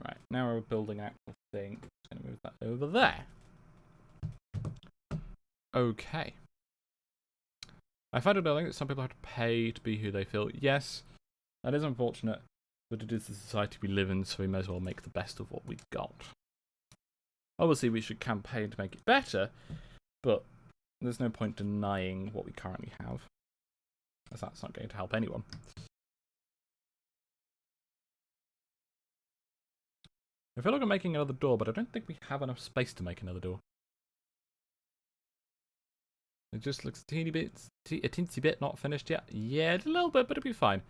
Right, now we're building an actual thing. I'm going to move that over there. Okay. I find it annoying that some people have to pay to be who they feel. Yes, that is unfortunate, but it is the society we live in, so we may as well make the best of what we've got. Obviously, we should campaign to make it better, but there's no point denying what we currently have, as that's not going to help anyone. I feel like I'm making another door, but I don't think we have enough space to make another door. It just looks a teensy bit not finished yet. Yeah, a little bit, but it'll be fine.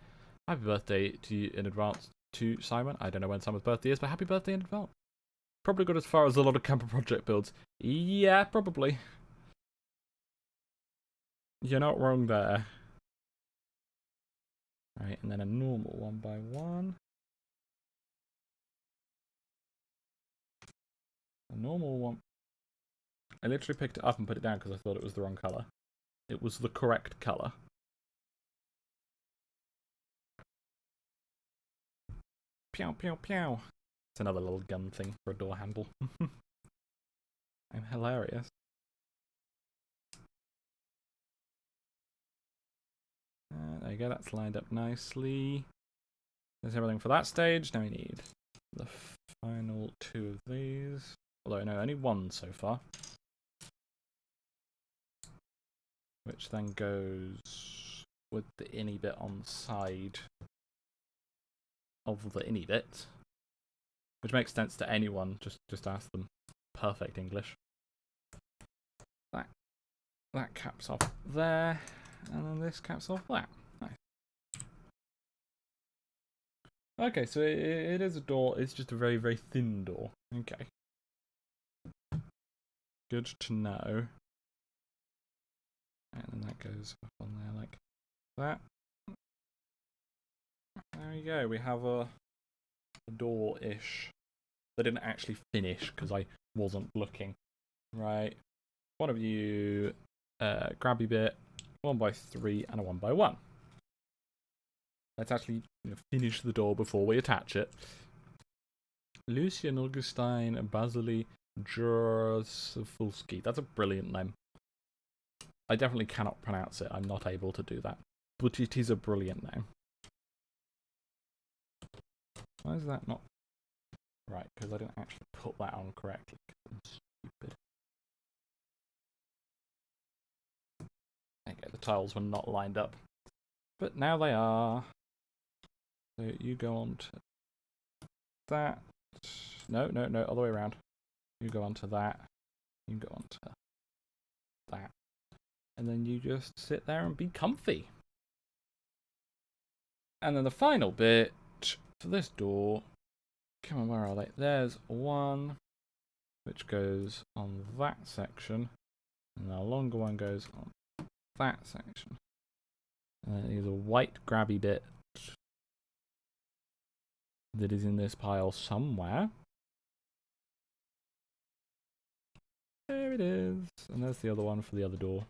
Happy birthday to you in advance to Simon. I don't know when Simon's birthday is, but happy birthday in advance. Probably got as far as a lot of camper project builds. Yeah, probably. You're not wrong there. Right, and then a normal 1x1. A normal one. I literally picked it up and put it down because I thought it was the wrong colour. It was the correct colour. Pew, pew, pew. It's another little gun thing for a door handle. I'm hilarious. There you go, that's lined up nicely. There's everything for that stage. Now we need the final 2 of these. Although, no, only 1 so far. Which then goes with the innie bit on the side of the innie bit. Which makes sense to anyone, just ask them. Perfect English. That caps off there, and then this caps off that. Nice. Okay, so it is a door, it's just a very, very thin door. Okay. Good to know. And then that goes up on there like that. There we go, we have a door-ish. That didn't actually finish because I wasn't looking. Right. One of you, grabby bit, 1x3 and a 1x1. Let's actually finish the door before we attach it. Lucian Augustine Basili Jurasfulski. That's a brilliant name. I definitely cannot pronounce it. I'm not able to do that. But it is a brilliant name. Why is that not... Right, because I didn't actually put that on correctly. I'm stupid. Okay, the tiles were not lined up. But now they are. So you go on to that. No, other way around. You go on to that. You go on to that. And then you just sit there and be comfy. And then the final bit for this door... Come on, where are they? There's 1, which goes on that section, and the longer one goes on that section. And then there's a white grabby bit that is in this pile somewhere. There it is. And there's the other one for the other door,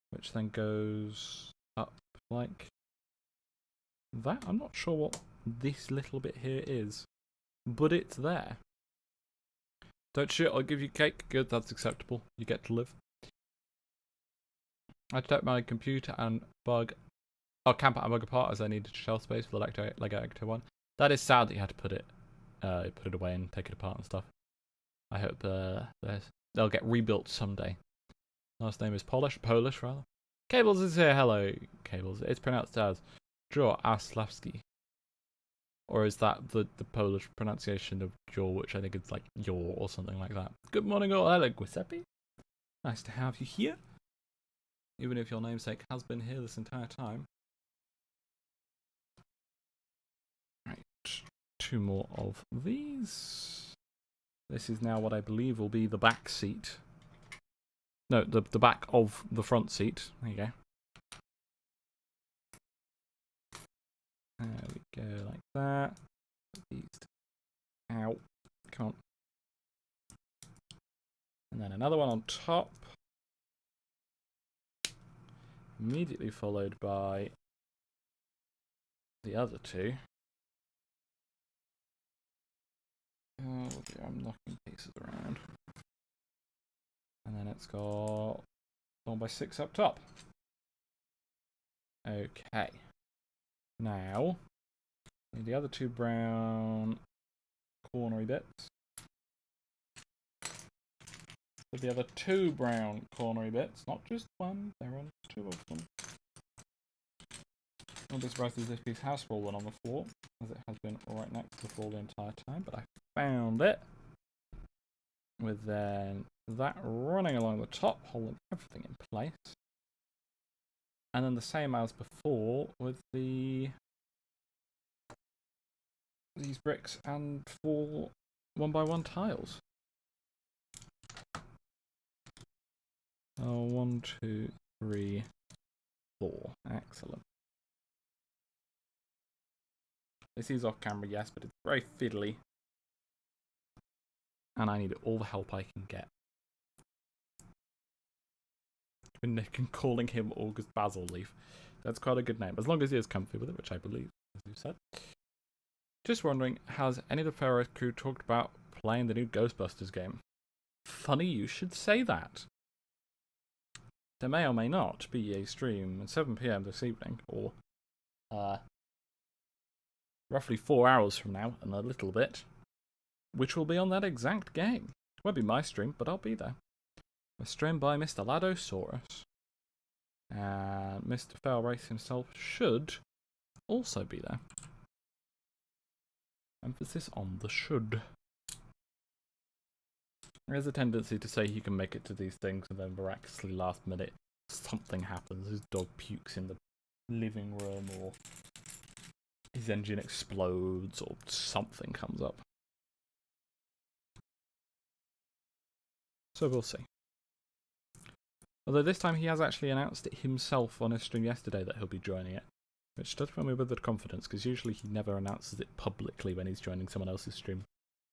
which then goes up like that. I'm not sure what this little bit here is, but it's there. Don't shoot, I'll give you cake. Good, that's acceptable. You get to live. I took my computer and camper and bug apart as I needed shelf space for the Lego Ecto one. That is sad that you had to put it put it away and take it apart and stuff. I hope they'll get rebuilt someday. Last name is Polish rather. Cables is here. Hello, Cables. It's pronounced as Aslavski. Or is that the Polish pronunciation of Jor, which I think is like Yor or something like that. Good morning all. Hello, Giuseppe. Nice to have you here. Even if your namesake has been here this entire time. Right. 2 more of these. This is now what I believe will be the back seat. No, the back of the front seat. There you go. There we go, like that. Ow. Come on. And then another one on top. Immediately followed by the other 2. Oh dear, I'm knocking pieces around. And then it's got 1x6 up top. Okay. Now, need the other 2 brown cornery bits. With the other 2 brown cornery bits, not just one, there are 2 of them. Not be surprised if this piece has fallen on the floor, as it has been right next to the floor the entire time, but I found it. With then that running along the top, holding everything in place. And then the same as before with these bricks and 4 1x1 tiles. 1, 2, 3, 4. Excellent. This is off camera, yes, but it's very fiddly. And I need all the help I can get. Nick and calling him August Basil Leaf. That's quite a good name, as long as he is comfy with it, which I believe, as you said. Just wondering, has any of the Pharaoh's crew talked about playing the new Ghostbusters game? Funny you should say that. There may or may not be a stream at 7 PM this evening, or roughly 4 hours from now, and a little bit, which will be on that exact game. It won't be my stream, but I'll be there. A stream by Mr. Ladosaurus. And Mr. Failrace himself should also be there. Emphasis on the should. There is a tendency to say he can make it to these things and then miraculously last minute something happens. His dog pukes in the living room, or his engine explodes, or something comes up. So we'll see. Although this time he has actually announced it himself on his stream yesterday that he'll be joining it. Which does fill me with confidence, because usually he never announces it publicly when he's joining someone else's stream.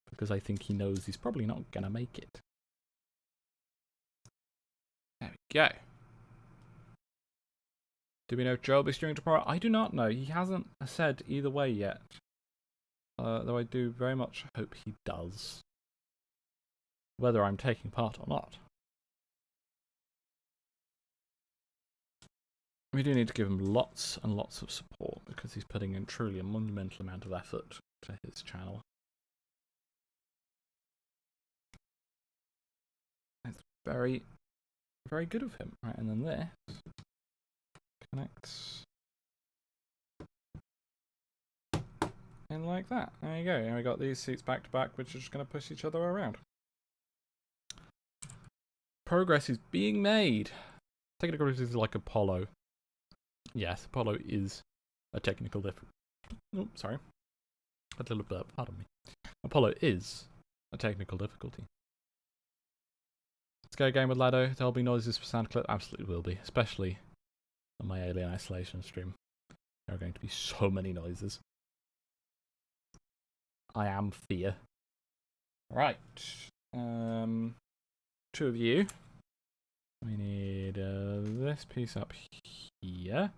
Because I think he knows he's probably not going to make it. There we go. Do we know if Joe will be streaming tomorrow? I do not know. He hasn't said either way yet. Though I do very much hope he does. Whether I'm taking part or not. We do need to give him lots and lots of support, because he's putting in truly a monumental amount of effort to his channel. It's very, very good of him. Right, and then this connects in like that. There you go. And we got these seats back to back, which are just going to push each other around. Progress is being made. Technical difficulty is like Apollo. Yes, Apollo is a technical difficulty. Oh, sorry. A little burp, pardon me. Apollo is a technical difficulty. Let's go again with Lado. There'll be noises for sound clip. Absolutely will be. Especially on my Alien Isolation stream. There are going to be so many noises. I am fear. Right. 2 of you. We need this piece up here.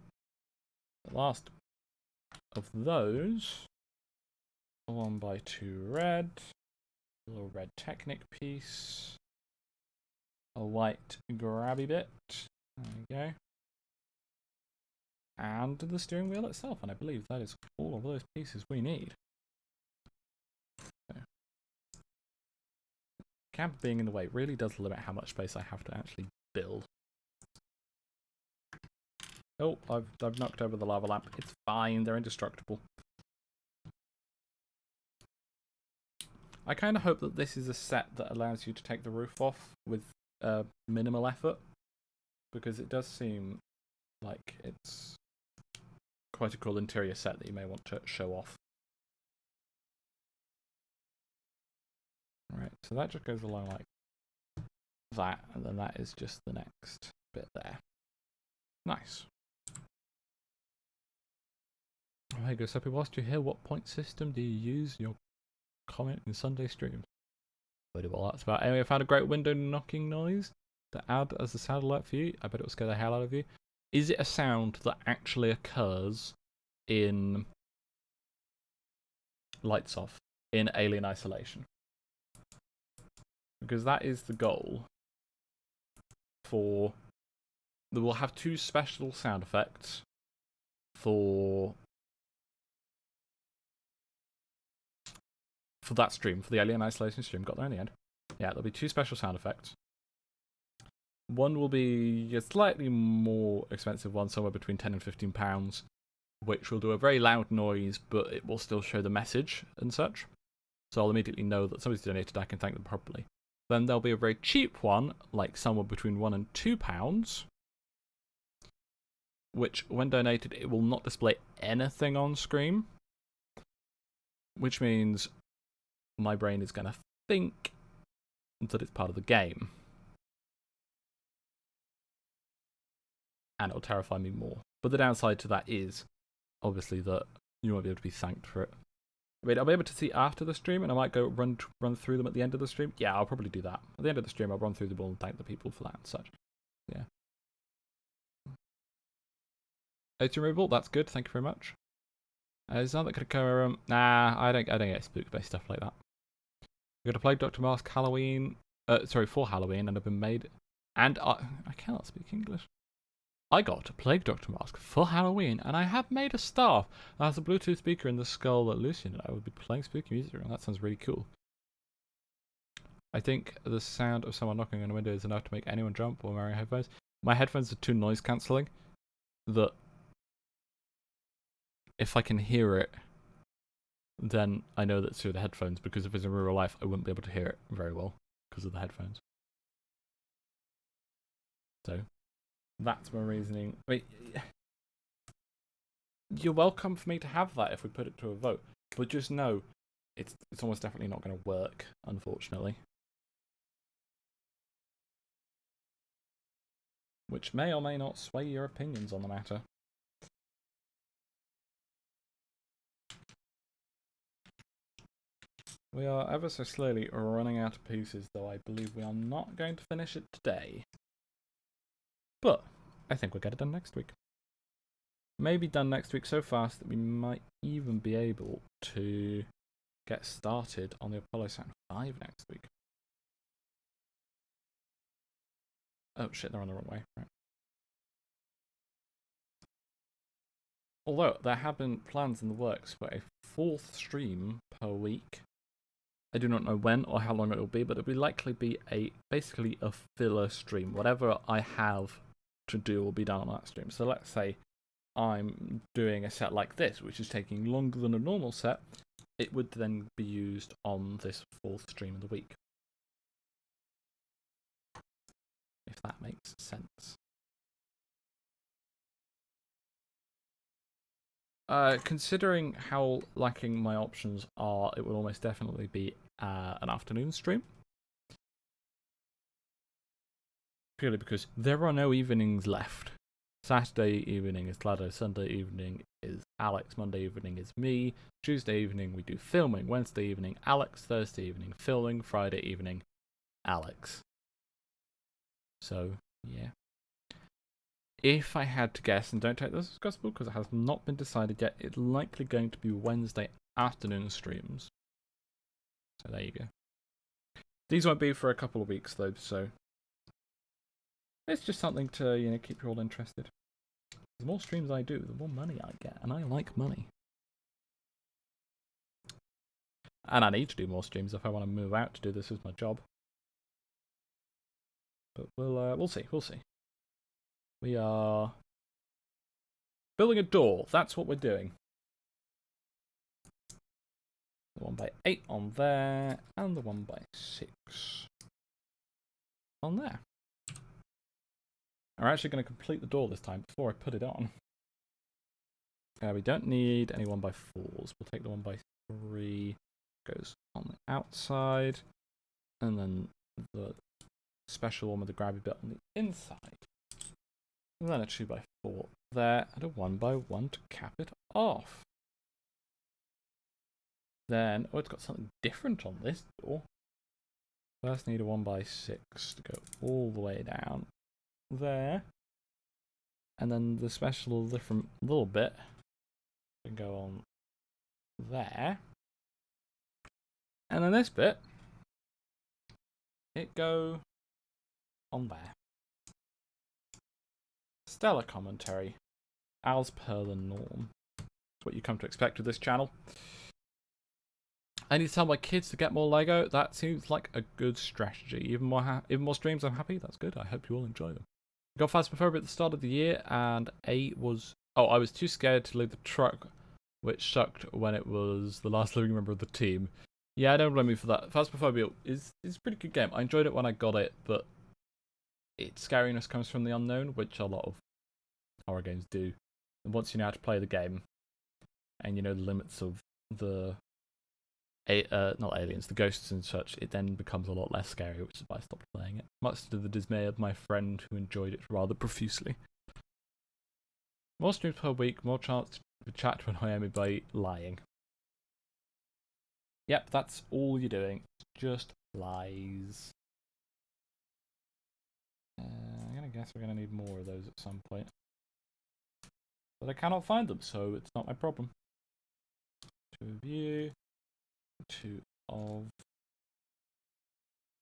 The last of those. 1x2 red. A little red Technic piece. A white grabby bit. There we go. And the steering wheel itself. And I believe that is all of those pieces we need. camper being in the way really does limit how much space I have to actually build. Oh, I've knocked over the lava lamp. It's fine, they're indestructible. I kind of hope that this is a set that allows you to take the roof off with minimal effort, because it does seem like it's quite a cool interior set that you may want to show off. Right, so that just goes along like that, and then that is just the next bit there. Nice. Oh, there you go, Soppy. Whilst you're here, what point system do you use in your comment in Sunday streams? Well, that's about. Anyway, I found a great window knocking noise to add as a sound alert for you. I bet it will scare the hell out of you. Is it a sound that actually occurs in Lights Off, in Alien Isolation? Because that is the goal for... We'll have 2 special sound effects for that stream, for the Alien Isolation stream. Got there in the end. Yeah, there'll be 2 special sound effects. One will be a slightly more expensive one, somewhere between £10 and £15, which will do a very loud noise, but it will still show the message and such. So I'll immediately know that somebody's donated, I can thank them properly. Then there'll be a very cheap one, like somewhere between £1 and £2, which, when donated, it will not display anything on screen, which means my brain is going to think that it's part of the game. And it'll terrify me more. But the downside to that is, obviously, that you won't be able to be thanked for it. I mean, I'll be able to see after the stream, and I might go run through them at the end of the stream. Yeah, I'll probably do that. At the end of the stream, I'll run through them all and thank the people for that and such. Yeah. It's removal. That's good. Thank you very much. Is that going to occur? Nah, I don't get spooked by stuff like that. We're going to play Dr. Mask Halloween. For Halloween, and I've been made. And I cannot speak English. I got a Plague Doctor mask for Halloween, and I have made a staff that has a Bluetooth speaker in the skull that Lucian and I would be playing spooky music around. That sounds really cool. I think the sound of someone knocking on a window is enough to make anyone jump while wearing headphones. My headphones are too noise cancelling that if I can hear it, then I know that's through the headphones, because if it's in real life, I wouldn't be able to hear it very well because of the headphones. So that's my reasoning. Wait, you're welcome for me to have that if we put it to a vote, but just know it's almost definitely not going to work, unfortunately. Which may or may not sway your opinions on the matter. We are ever so slowly running out of pieces, though I believe we are not going to finish it today. But I think we'll get it done next week. Maybe done next week so fast that we might even be able to get started on the Apollo Saturn 5 next week. Oh shit, they're on the wrong way. Right. Although there have been plans in the works for a 4th stream per week. I do not know when or how long it will be, but it will likely be basically a filler stream. Whatever I have to do will be done on that stream. So let's say I'm doing a set like this, which is taking longer than a normal set. It would then be used on this 4th stream of the week. If that makes sense. Considering how lacking my options are, it will almost definitely be an afternoon stream. Purely because there are no evenings left. Saturday evening is Lado, Sunday evening is Alex, Monday evening is me, Tuesday evening we do filming, Wednesday evening Alex, Thursday evening filming, Friday evening Alex. So, yeah. If I had to guess, and don't take this as gospel because it has not been decided yet, it's likely going to be Wednesday afternoon streams. So there you go. These won't be for a couple of weeks though, so it's just something to keep you all interested. The more streams I do, the more money I get, and I like money. And I need to do more streams if I want to move out to do this as my job. But we'll see. We'll see. We are building a door. That's what we're doing. The 1x8 on there, and the 1x6 on there. We're actually going to complete the door this time before I put it on. We don't need any 1x4s. We'll take the 1x3. Goes on the outside, and then the special one with the grabby bit on the inside. And then a 2x4 there, and a 1x1 to cap it off. Then, oh, it's got something different on this door. First need a 1x6 to go all the way down there. And then the special different little bit can go on there. And then this bit, it go on there. Stellar commentary, as per the norm. That's what you come to expect with this channel. I need to tell my kids to get more Lego. That seems like a good strategy. Even more streams, I'm happy. That's good. I hope you all enjoy them. I got Phasmophobia at the start of the year, and I was too scared to leave the truck, which sucked when it was the last living member of the team. Yeah, I don't blame you for that. Phasmophobia is a pretty good game. I enjoyed it when I got it, but its scariness comes from the unknown, which a lot of horror games do. And once you know how to play the game, and you know the limits of the not aliens, the ghosts and such, it then becomes a lot less scary, which is why I stopped playing it. Much to the dismay of my friend who enjoyed it rather profusely. More streams per week, more chance to chat to annoy me by lying. Yep, that's all you're doing. Just lies. I'm gonna guess we're gonna need more of those at some point. But I cannot find them, so it's not my problem. 2 of you. 2 of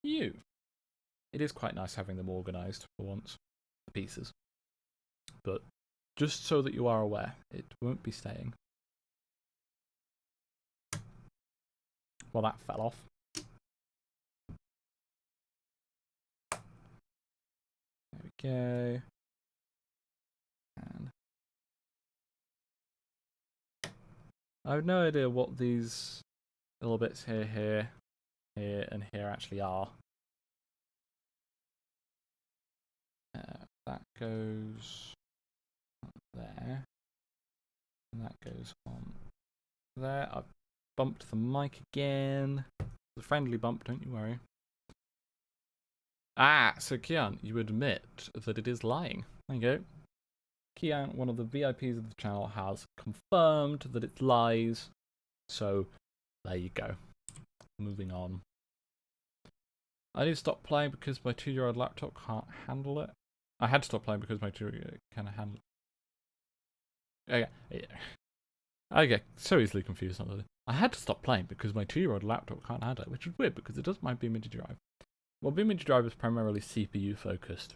you. It is quite nice having them organised for once, the pieces. But just so that you are aware, it won't be staying. Well, that fell off. There we go. And I have no idea what these little bits here, and here actually are. That goes on there, and that goes on there. I've bumped the mic again. It's a friendly bump, don't you worry. So Kian, you admit that it is lying. There you go. Kian, one of the VIPs of the channel, has confirmed that it's lies. So there you go. Moving on. I need to stop playing because my 2-year-old laptop can't handle it. I had to stop playing because my 2-year-old can't handle it. Okay. I get so easily confused on that. I had to stop playing because my 2-year-old laptop can't handle it, which is weird because it does my Beamage drive. Well, Beamage drive is primarily CPU focused,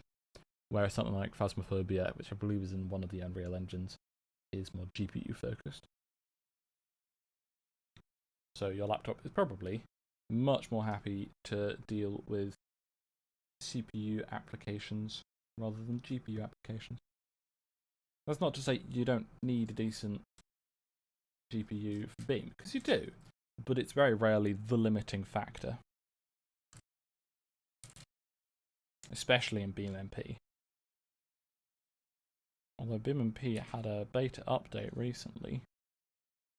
whereas something like Phasmophobia, which I believe is in one of the Unreal engines, is more GPU focused. So your laptop is probably much more happy to deal with CPU applications rather than GPU applications. That's not to say you don't need a decent GPU for Beam, because you do, but it's very rarely the limiting factor. Especially in BeamNP. Although BeamNP had a beta update recently,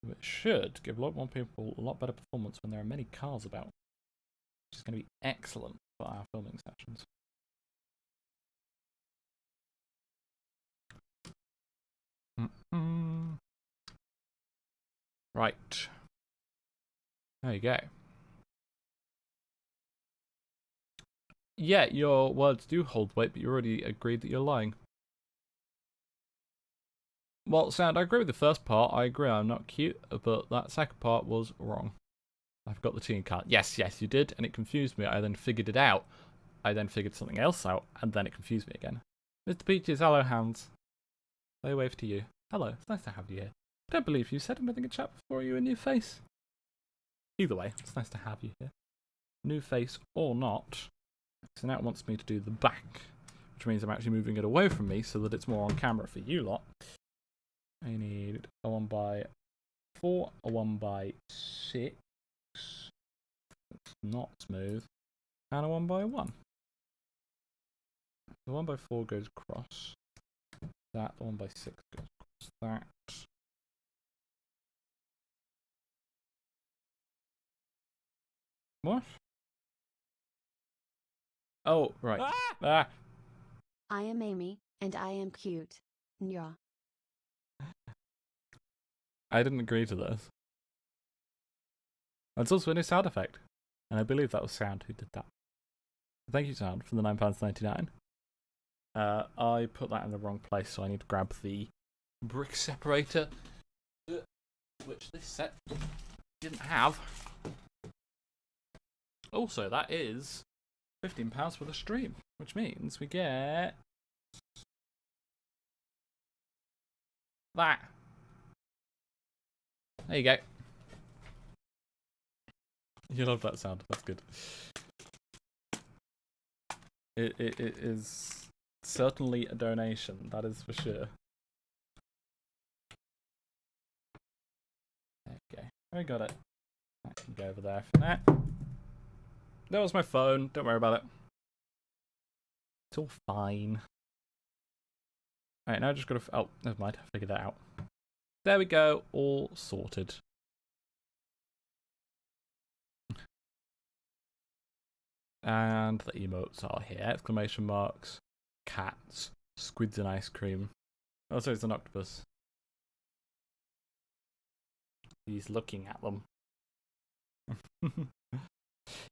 which should give a lot more people a lot better performance when there are many cars about, which is going to be excellent for our filming sessions. Right. There you go. Yeah, your words do hold weight, but you already agreed that you're lying. Well, Sound, I agree with the first part. I agree I'm not cute, but that second part was wrong. I forgot the teen card. Yes, you did, and it confused me. I then figured it out. I then figured something else out, and then it confused me again. Mr. Peaches, hello, Hans. They wave to you. Hello, it's nice to have you here. I don't believe you said anything in chat before you a new face. Either way, it's nice to have you here. New face or not, So now it wants me to do the back, which means I'm actually moving it away from me so that it's more on camera for you lot. I need a 1x4, a 1x6. It's not smooth. And a 1x1. The 1x4 goes across that, the 1x6 goes across that. What? Oh, right. Ah! I am Amy, and I am cute. Nya. I didn't agree to this. It's also a new sound effect. And I believe that was Sound who did that. Thank you, Sound, for the £9.99. I put that in the wrong place, so I need to grab the brick separator, which this set didn't have. Also, that is £15 for the stream, which means we get that. There you go. You love that sound. That's good. It is certainly a donation. That is for sure. Okay, I got it. I can go over there for that. That was my phone. Don't worry about it. It's all fine. Alright, now I just gotta... Oh, never mind. I figured that out. There we go. All sorted. And the emotes are here. Exclamation marks. Cats. Squids and ice cream. Oh, sorry, it's an octopus. He's looking at them.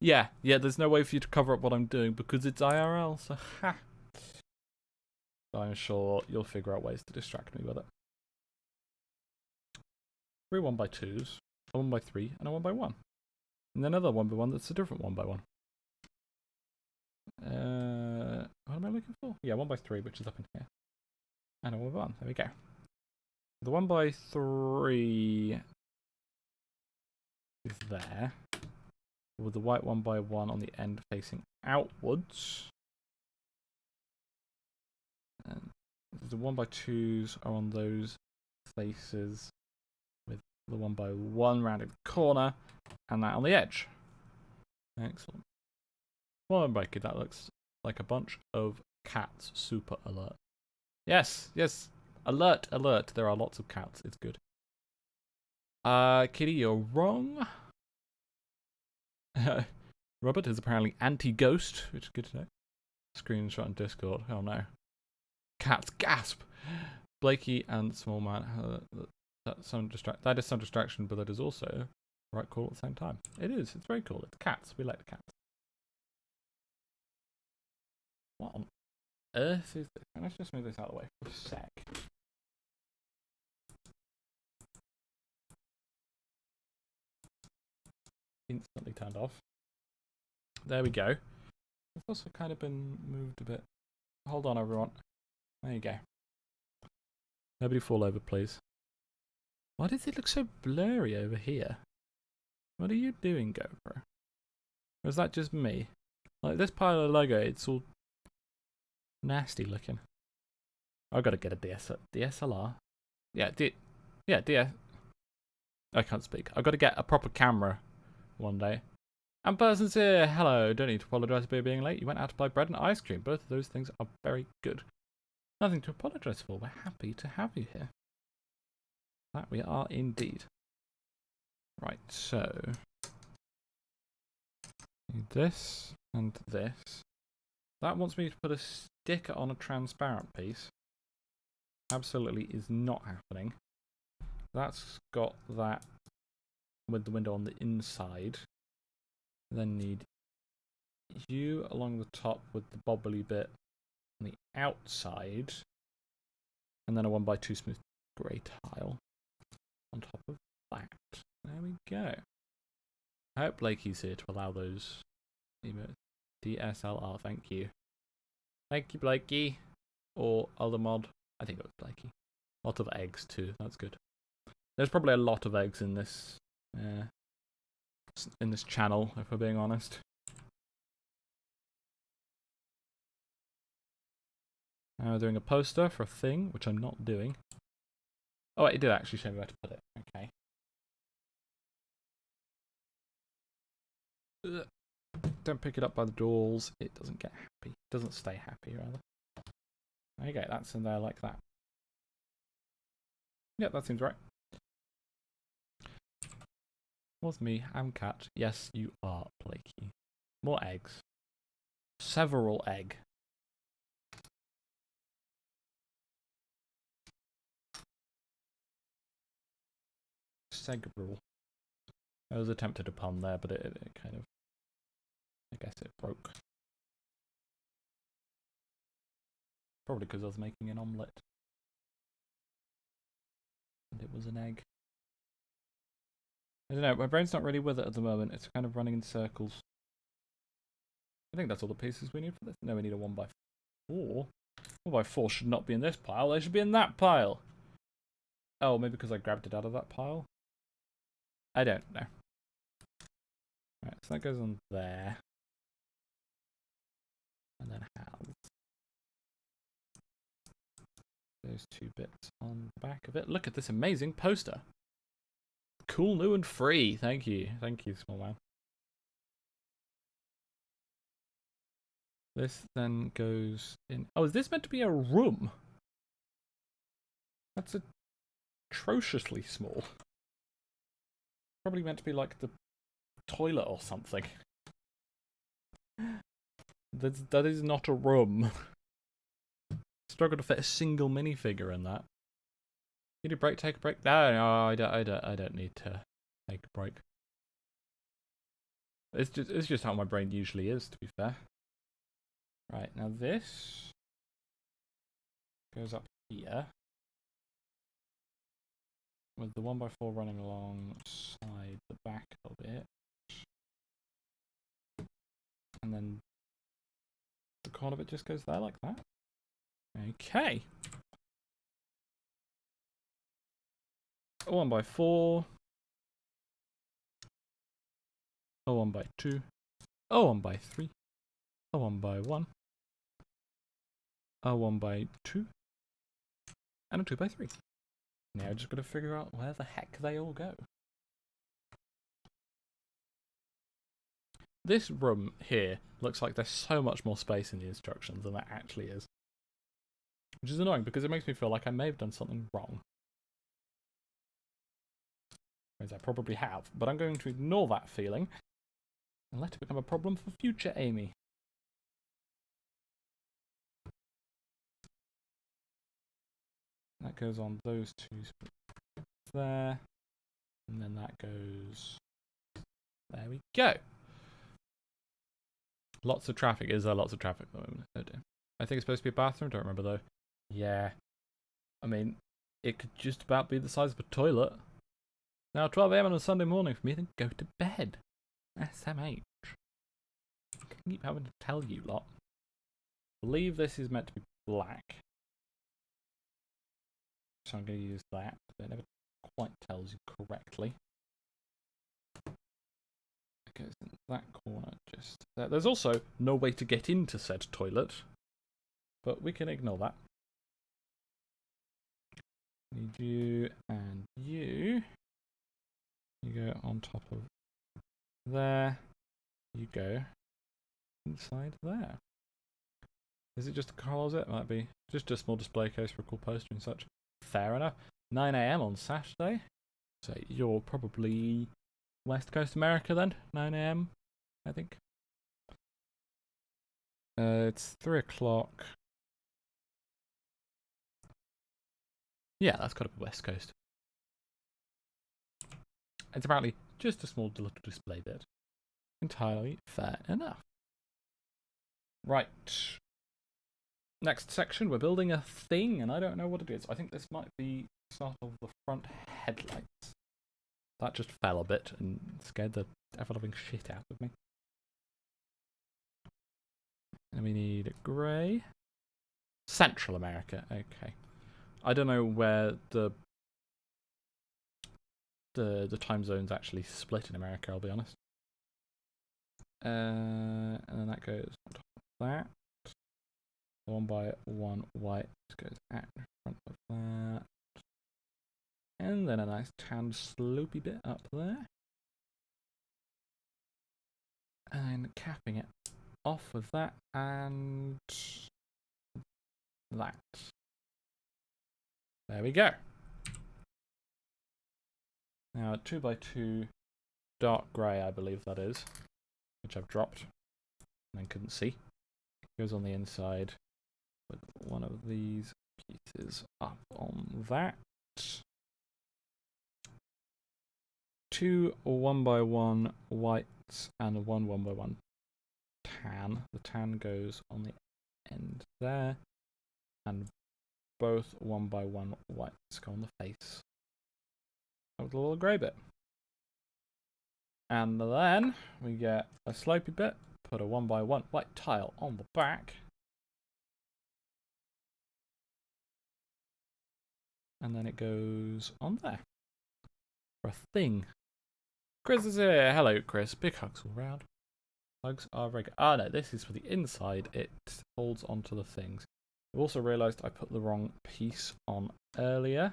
Yeah, there's no way for you to cover up what I'm doing because it's IRL, so ha! So I'm sure you'll figure out ways to distract me with it. 3 1x2s, a 1x3, and a 1x1. And then another 1x1 that's a different 1x1. What am I looking for? Yeah, 1x3, which is up in here. And a 1x1, there we go. The 1x3 is there, with the white 1x1 on the end facing outwards. And the 1x2s are on those faces, with the 1x1 rounded corner, and that on the edge. Excellent. 1x2, that looks like a bunch of cats. Super alert. Yes, alert, there are lots of cats, it's good. Kitty, you're wrong. Robert is apparently anti-ghost, which is good to know. Screenshot on Discord. Oh no. Cats, gasp! Blakey and Small Man. That is some distraction, but that is also the right call at the same time. It is. It's very cool. It's cats. We like the cats. What on earth is this? Let's just move this out of the way for a sec. Instantly turned off. There we go. It's also kind of been moved a bit. Hold on, everyone. There you go. Nobody fall over, please. Why does it look so blurry over here? What are you doing, GoPro? Or is that just me? Like this pile of Lego, it's all nasty looking. I've got to get a DSLR. Yeah, I can't speak. I've got to get a proper camera one day. And person's here. Hello. Don't need to apologise for being late. You went out to buy bread and ice cream. Both of those things are very good. Nothing to apologise for. We're happy to have you here. That we are indeed. Right, so need this and this. That wants me to put a sticker on a transparent piece. Absolutely is not happening. That's got that with the window on the inside. Then need you along the top with the bobbly bit on the outside. And then a 1x2 smooth grey tile on top of that. There we go. I hope Blakey's here to allow those emotes. DSLR, thank you. Thank you, Blakey. Or other mod. I think it was Blakey. A lot of eggs too, that's good. There's probably a lot of eggs in this channel, if we're being honest. Now we're doing a poster for a thing, which I'm not doing. Oh, it did actually show me where to put it. Okay. Ugh. Don't pick it up by the doors. It doesn't get happy. It doesn't stay happy, rather. Okay, that's in there like that. Yep, that seems right. Was me, I'm cat. Yes, you are, Blakey. More eggs. Several egg. Several. I was attempted a pun there, but it kind of... I guess it broke. Probably because I was making an omelette. And it was an egg. I don't know, my brain's not really with it at the moment. It's kind of running in circles. I think that's all the pieces we need for this. No, we need a 1x4. 1x4 should not be in this pile. They should be in that pile. Oh, maybe because I grabbed it out of that pile? I don't know. Right, so that goes on there. And then house. Those two bits on the back of it. Look at this amazing poster. Cool, new, and free. Thank you. Thank you, small man. This then goes in... Oh, is this meant to be a room? That's atrociously small. Probably meant to be like the toilet or something. That is not a room. Struggle to fit a single minifigure in that. Need a break? Take a break? No, I don't need to take a break. It's just how my brain usually is, to be fair. Right, now this goes up here with the 1x4 running alongside the back of it, and then the corner of it just goes there like that. Okay. A 1x4, a 1x2, a 1x3, a 1x1, a 1x2, and a 2x3. Now I just got to figure out where the heck they all go. This room here looks like there's so much more space in the instructions than there actually is. Which is annoying because it makes me feel like I may have done something wrong. Whereas I probably have, but I'm going to ignore that feeling and let it become a problem for future Amy. That goes on those two spots there, and then that goes... There we go. Lots of traffic. Is there lots of traffic at the moment? Oh dear. I think it's supposed to be a bathroom, don't remember though. Yeah. I mean, it could just about be the size of a toilet. Now 12 AM on a Sunday morning for me, then go to bed. SMH. I keep having to tell you lot. I believe this is meant to be black. So I'm going to use that. It never quite tells you correctly. It goes in that corner just there. There's also no way to get into said toilet. But we can ignore that. Need you and you. You go on top of there. You go inside there. Is it just a closet? Might be just a small display case for a cool poster and such. Fair enough. 9 AM on Saturday. So you're probably West Coast America then? 9 AM, I think. It's 3 o'clock. Yeah, that's got to be West Coast. It's apparently just a small little display bit. Entirely fair enough. Right. Next section, we're building a thing, and I don't know what it is. I think this might be the start of the front headlights. That just fell a bit and scared the ever-loving shit out of me. And we need a grey. Central America, okay. I don't know where the time zones actually split in America, I'll be honest. And then that goes on top of that. The 1x1 white goes out in front of that. And then a nice tan slopey bit up there. And capping it off with that and that. There we go. Now, 2x2 dark grey, I believe that is, which I've dropped and couldn't see. Goes on the inside with one of these pieces up on that. 2 1x1 whites and 1 1x1 tan. The tan goes on the end there, and both 1x1 whites go on the face of the little grey bit. And then we get a slopey bit, put a 1x1 white tile on the back, and then it goes on there for a thing. Chris is here. Hello, Chris. Big hugs all round. Hugs are very good. Ah, no, this is for the inside. It holds onto the things. I've also realised I put the wrong piece on earlier.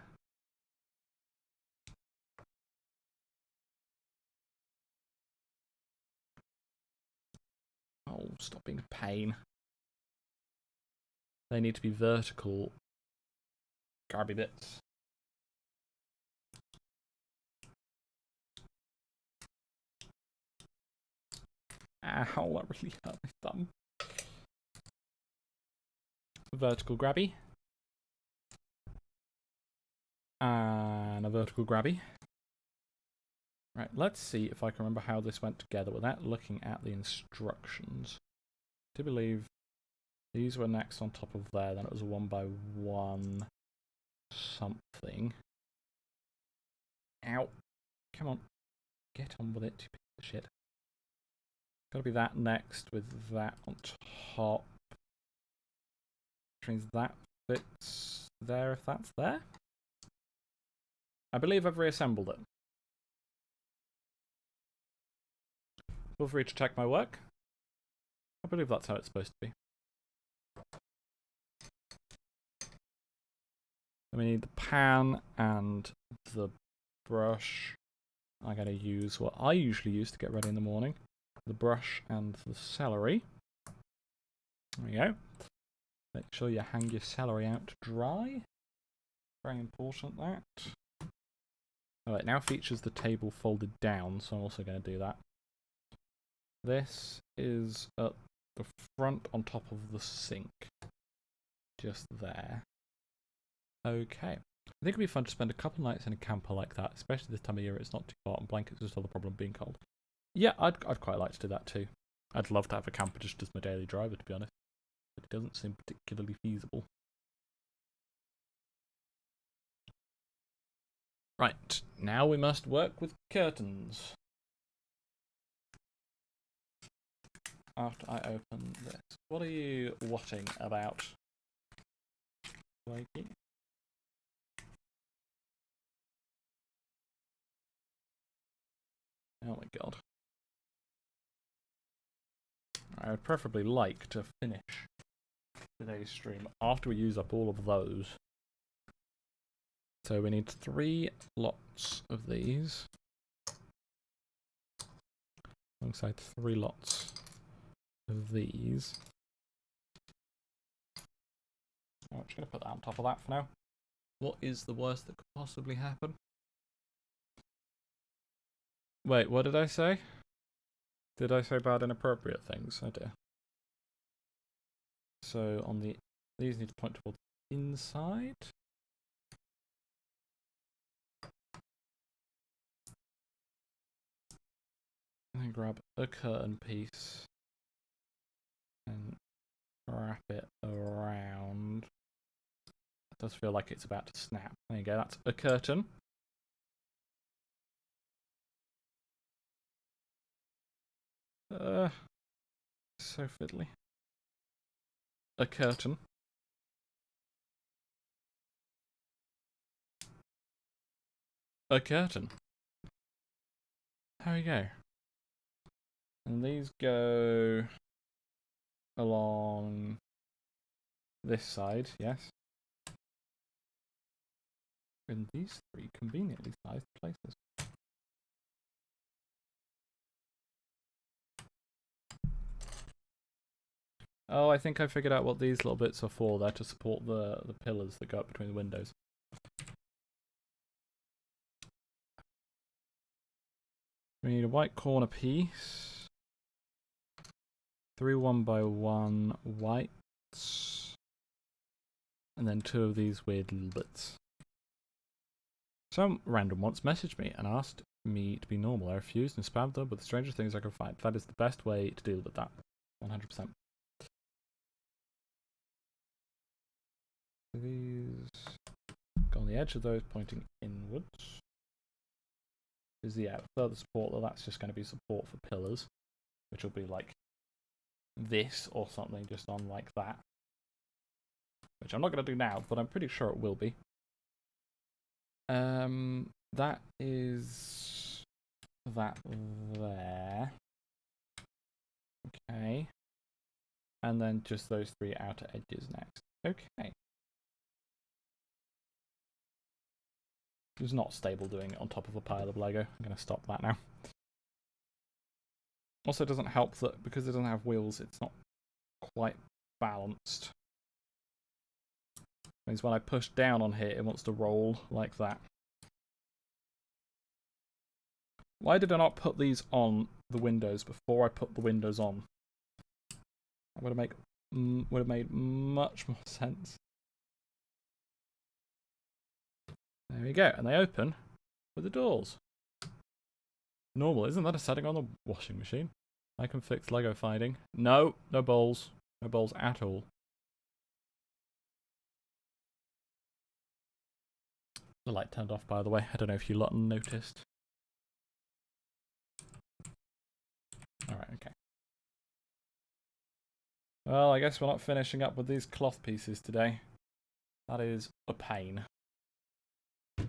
Oh, stop being a pain. They need to be vertical grabby bits. Ow, that really hurt my thumb. Vertical grabby. And a vertical grabby. Right, let's see if I can remember how this went together without looking at the instructions. I do believe these were next on top of there, then it was a 1x1 something. Ow. Come on. Get on with it, you piece of shit. Gotta be that next with that on top. Which means that fits there if that's there. I believe I've reassembled it. Feel free to check my work. I believe that's how it's supposed to be. We need the pan and the brush. I'm going to use what I usually use to get ready in the morning. The brush and the celery. There we go. Make sure you hang your celery out to dry. Very important, that. Alright, now features the table folded down, so I'm also going to do that. This is at the front on top of the sink. Just there. Okay. I think it'd be fun to spend a couple nights in a camper like that, especially this time of year. It's not too hot and blankets are still the problem being cold. Yeah, I'd quite like to do that too. I'd love to have a camper just as my daily driver, to be honest. But it doesn't seem particularly feasible. Right, now we must work with curtains. After I open this. What are you watting about, Wakey? Oh my god. I would preferably like to finish today's stream after we use up all of those. So we need 3 lots of these. Alongside 3 lots of these. I'm just going to put that on top of that for now. What is the worst that could possibly happen? Wait, what did I say? Did I say bad inappropriate things? Oh dear. So on the these need to point towards the inside. And then grab a curtain piece and wrap it around. It does feel like it's about to snap. There you go, that's a curtain. So fiddly. A curtain. A curtain. There we go. And these go along this side, yes. In these 3 conveniently sized places. Oh, I think I figured out what these little bits are for. They're to support the pillars that go up between the windows. We need a white corner piece. 3 1x1 whites. And then 2 of these weird little bits. Some random once messaged me and asked me to be normal. I refused and spammed them with the strangest things I could find. That is the best way to deal with that. 100%. These go on the edge of those pointing inwards. Is the further support, well, that's just going to be support for pillars, which will be like this or something just on like that. Which I'm not going to do now, but I'm pretty sure it will be. That is that there. Okay. And then just those 3 outer edges next. Okay. It's not stable doing it on top of a pile of Lego. I'm going to stop that now. Also, it doesn't help that because it doesn't have wheels, it's not quite balanced. Means when I push down on here, it wants to roll like that. Why did I not put these on the windows before I put the windows on? That would have made much more sense. There we go, and they open with the doors. Normal, isn't that a setting on the washing machine? I can fix Lego fighting. No, no bowls. No bowls at all. The light turned off, by the way. I don't know if you lot noticed. Alright, okay. Well, I guess we're not finishing up with these cloth pieces today. That is a pain. There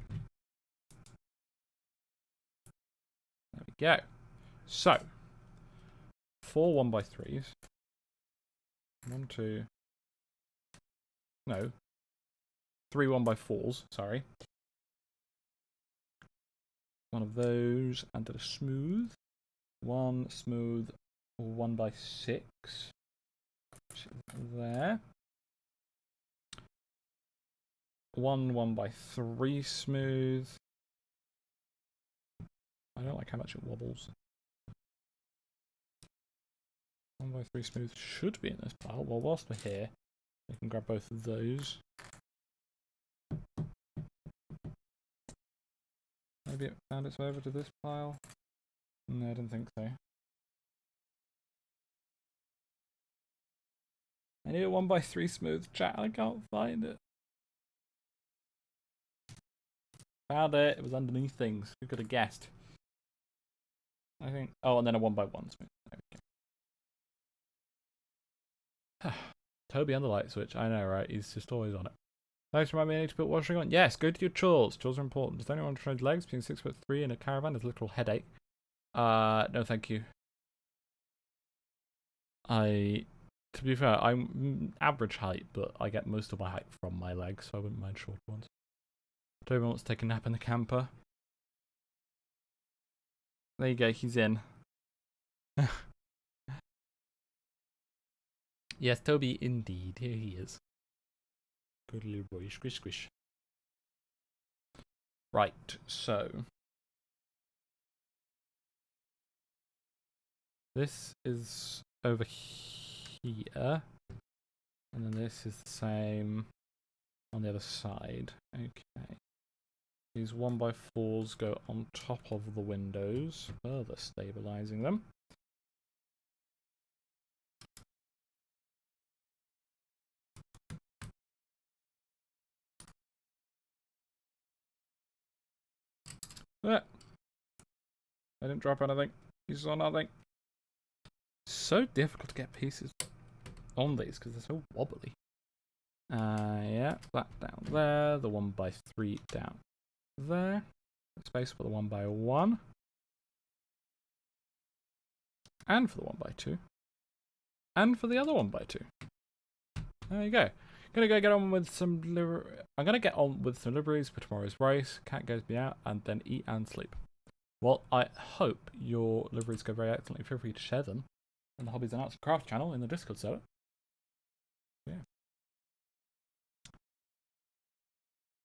we go. So, 4 1x3s. 1, 2. No. 3 1x4s, sorry. One of those, and did a smooth. 1 smooth 1x6. There. 1 1x3 smooth. I don't like how much it wobbles. 1x3 smooth should be in this pile. Well, whilst we're here, we can grab both of those. Maybe it found its way over to this pile. No, I don't think so. I need a 1x3 smooth, chat. I can't find it. Found it. It was underneath things. Who could have guessed? I think. Oh, and then a 1x1 smooth. There we go. Toby on the light switch. I know, right? He's just always on it. Thanks for reminding me I need to put washing on. Yes, go to your chores. Chores are important. Does anyone trade legs? Being 6'3" in a caravan is a literal headache. No, thank you. To be fair, I'm average height, but I get most of my height from my legs, so I wouldn't mind short ones. Toby wants to take a nap in the camper. There you go, he's in. Yes, Toby, indeed. Here he is. Good little boy. Squish, squish. Right, so. This is over here. And then this is the same on the other side. Okay. These 1x4s go on top of the windows, further stabilizing them. I didn't drop anything. You saw nothing. So difficult to get pieces on these because they're so wobbly. Yeah, that down there. The 1x3 down there. Space for the 1x1. And for the 1x2. And for the other 1x2. There you go. Gonna go get on with some I'm gonna get on with some liveries for tomorrow's race. Cat goes me out, and then eat and sleep. Well, I hope your liveries go very excellently. Feel free to share them on the Hobbies and Arts and Crafts channel in the Discord server. Yeah.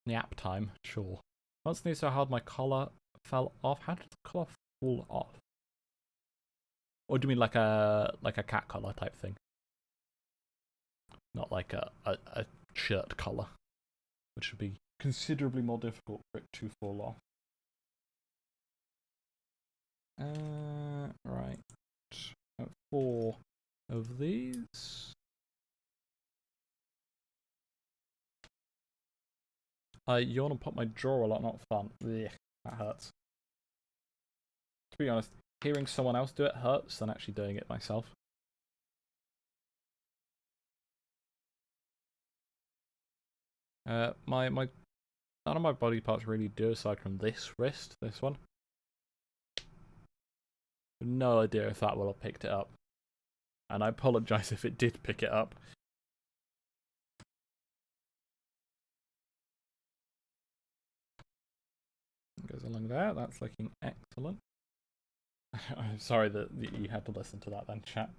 Nap time, sure. Once knew so hard my collar fell off. How did the collar fall off? Or do you mean like a cat collar type thing? Not like a shirt collar, which would be considerably more difficult for it to fall off. Right. 4 of these. I yawn and pop my jaw a lot, not fun. Ugh, that hurts. To be honest, hearing someone else do it hurts than actually doing it myself. My none of my body parts really do aside from this wrist, this one. No idea if that will have picked it up. And I apologise if it did pick it up. Goes along there, that's looking excellent. I'm sorry that you had to listen to that then, chat.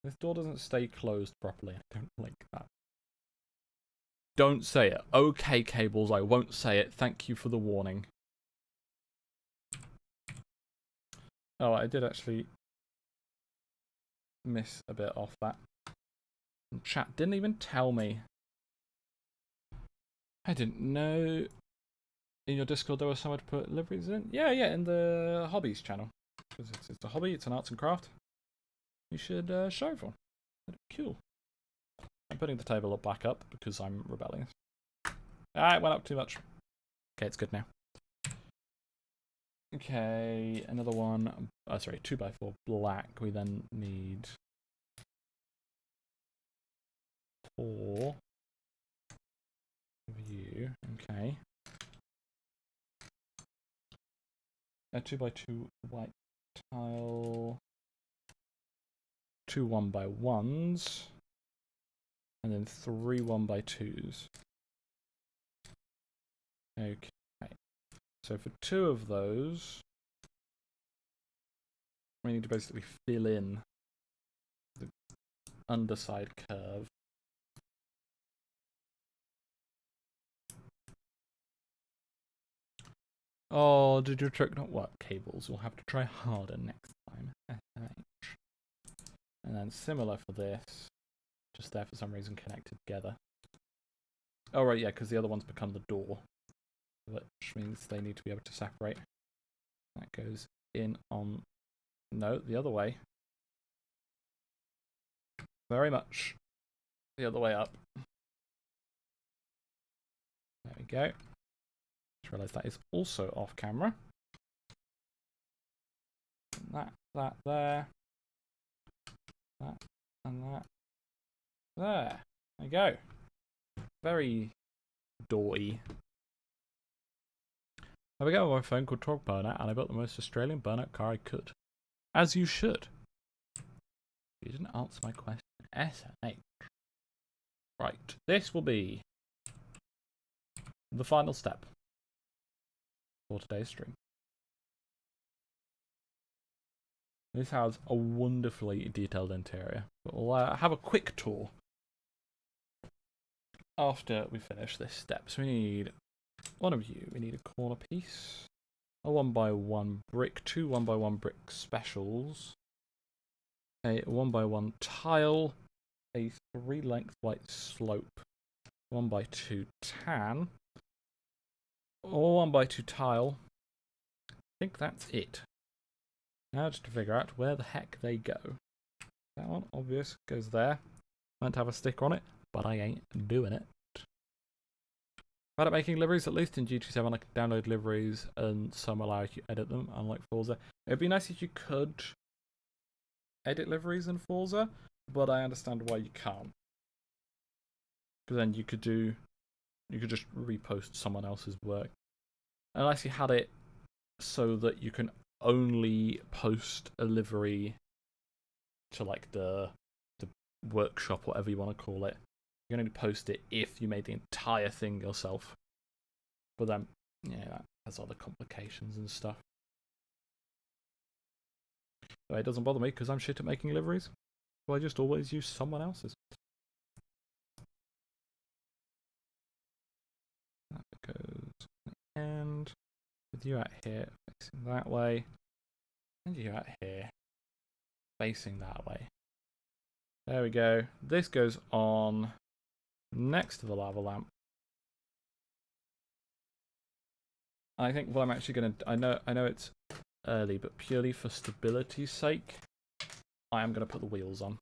This door doesn't stay closed properly. I don't like that. Don't say it. Okay, Cables, I won't say it. Thank you for the warning. Oh, I did actually miss a bit off that. Chat didn't even tell me. I didn't know in your Discord there was somewhere to put liveries in. Yeah, in the Hobbies channel. It's a hobby, it's an arts and craft. You should show everyone. That'd be cool. I'm putting the table back up because I'm rebellious. Ah, it went up too much. Okay, it's good now. Okay, another one. Oh, sorry, 2x4 black. We then need 4 of you. Okay. A 2x2 white tile. 2 1x1s. And then 3 1x2s. Okay. So for 2 of those, we need to basically fill in the underside curve. Oh, did your trick not work, Cables? We'll have to try harder next time. SMH. And then similar for this. Just there for some reason connected together. Oh right, yeah, because the other ones become the door. Which means they need to be able to separate. That goes in on... No, the other way. Very much the other way up. There we go. Just realised that is also off camera. And that there. That and that there. There you go. Very door-y. I began with my phone called Torque Burnout, and I built the most Australian burnout car I could. As you should. You didn't answer my question. SMH. Right. This will be the final step for today's stream. This has a wonderfully detailed interior. But we'll have a quick tour after we finish this step. So we need one of you. We need a corner piece, a 1x1 brick, 2 1x1 brick specials, a 1x1 tile, a 3 length white slope, 1x2 tan, or 1x2 tile. I think that's it. Now just to figure out where the heck they go. That one, obvious, goes there. Meant to have a sticker on it, but I ain't doing it. About making liveries, at least in GT7 I can download liveries and some allow you to edit them, unlike Forza. It'd be nice if you could edit liveries in Forza, but I understand why you can't. Because then you could just repost someone else's work. Unless you had it so that you can only post a livery to like the workshop, whatever you want to call it, You can only post it if you made the entire thing yourself. But then, yeah, that has other complications and stuff. But it doesn't bother me because I'm shit at making liveries. So I just always use someone else's. That goes to the end. With you out here facing that way. And you out here facing that way. There we go. This goes on next to the lava lamp. I think what I'm actually going to... I know it's early, but purely for stability's sake, I am going to put the wheels on.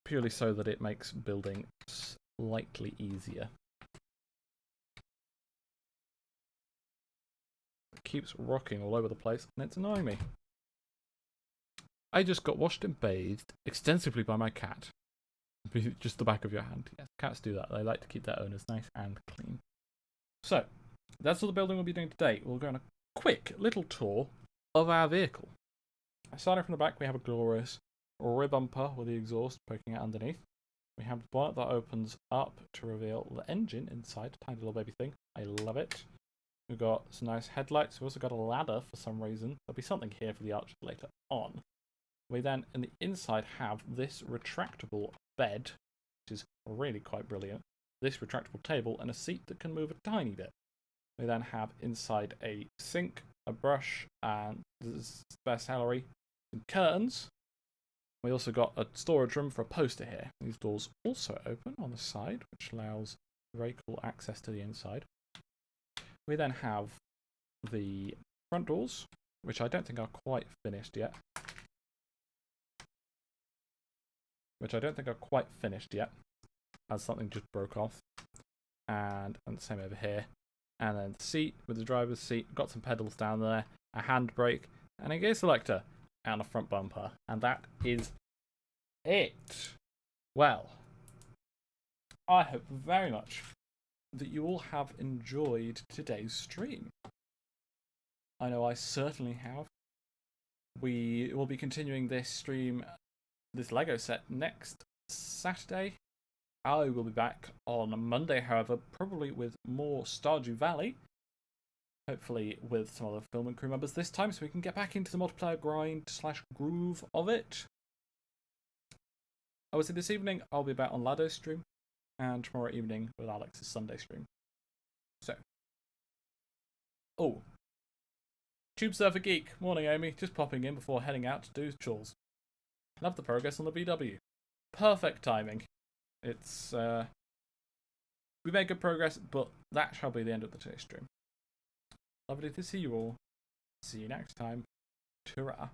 Purely so that it makes building slightly easier. It keeps rocking all over the place, and it's annoying me. I just got washed and bathed extensively by my cat. Just the back of your hand. Yes, cats do that. They like to keep their owners nice and clean. So, that's all the building we'll be doing today. We'll go on a quick little tour of our vehicle. Starting from the back, we have a glorious rear bumper with the exhaust poking out underneath. We have the bonnet that opens up to reveal the engine inside. Tiny little baby thing. I love it. We've got some nice headlights. We've also got a ladder for some reason. There'll be something here for the Archer later on. We then, in the inside, have this retractable bed, which is really quite brilliant. This retractable table and a seat that can move a tiny bit. We then have inside a sink, a brush, and spare celery, some curtains. We also got a storage room for a poster here. These doors also open on the side, which allows very cool access to the inside. We then have the front doors, which I don't think are quite finished yet. As something just broke off. And the same over here. And then the seat with the driver's seat. Got some pedals down there, a handbrake, and a gear selector, and a front bumper. And that is it. Well, I hope very much that you all have enjoyed today's stream. I know I certainly have. We will be continuing this stream, this Lego set, next Saturday. I will be back on Monday, however, probably with more Stardew Valley. Hopefully with some other film and crew members this time, so we can get back into the multiplayer grind / groove of it. I would say this evening I'll be back on Lado's stream, and tomorrow evening with Alex's Sunday stream. So. Oh. Tube Surfer Geek. Morning, Amy. Just popping in before heading out to do chores. Love the progress on the VW. Perfect timing. It's, we made good progress, but that shall be the end of the today's stream. Lovely to see you all. See you next time. Ta-ra.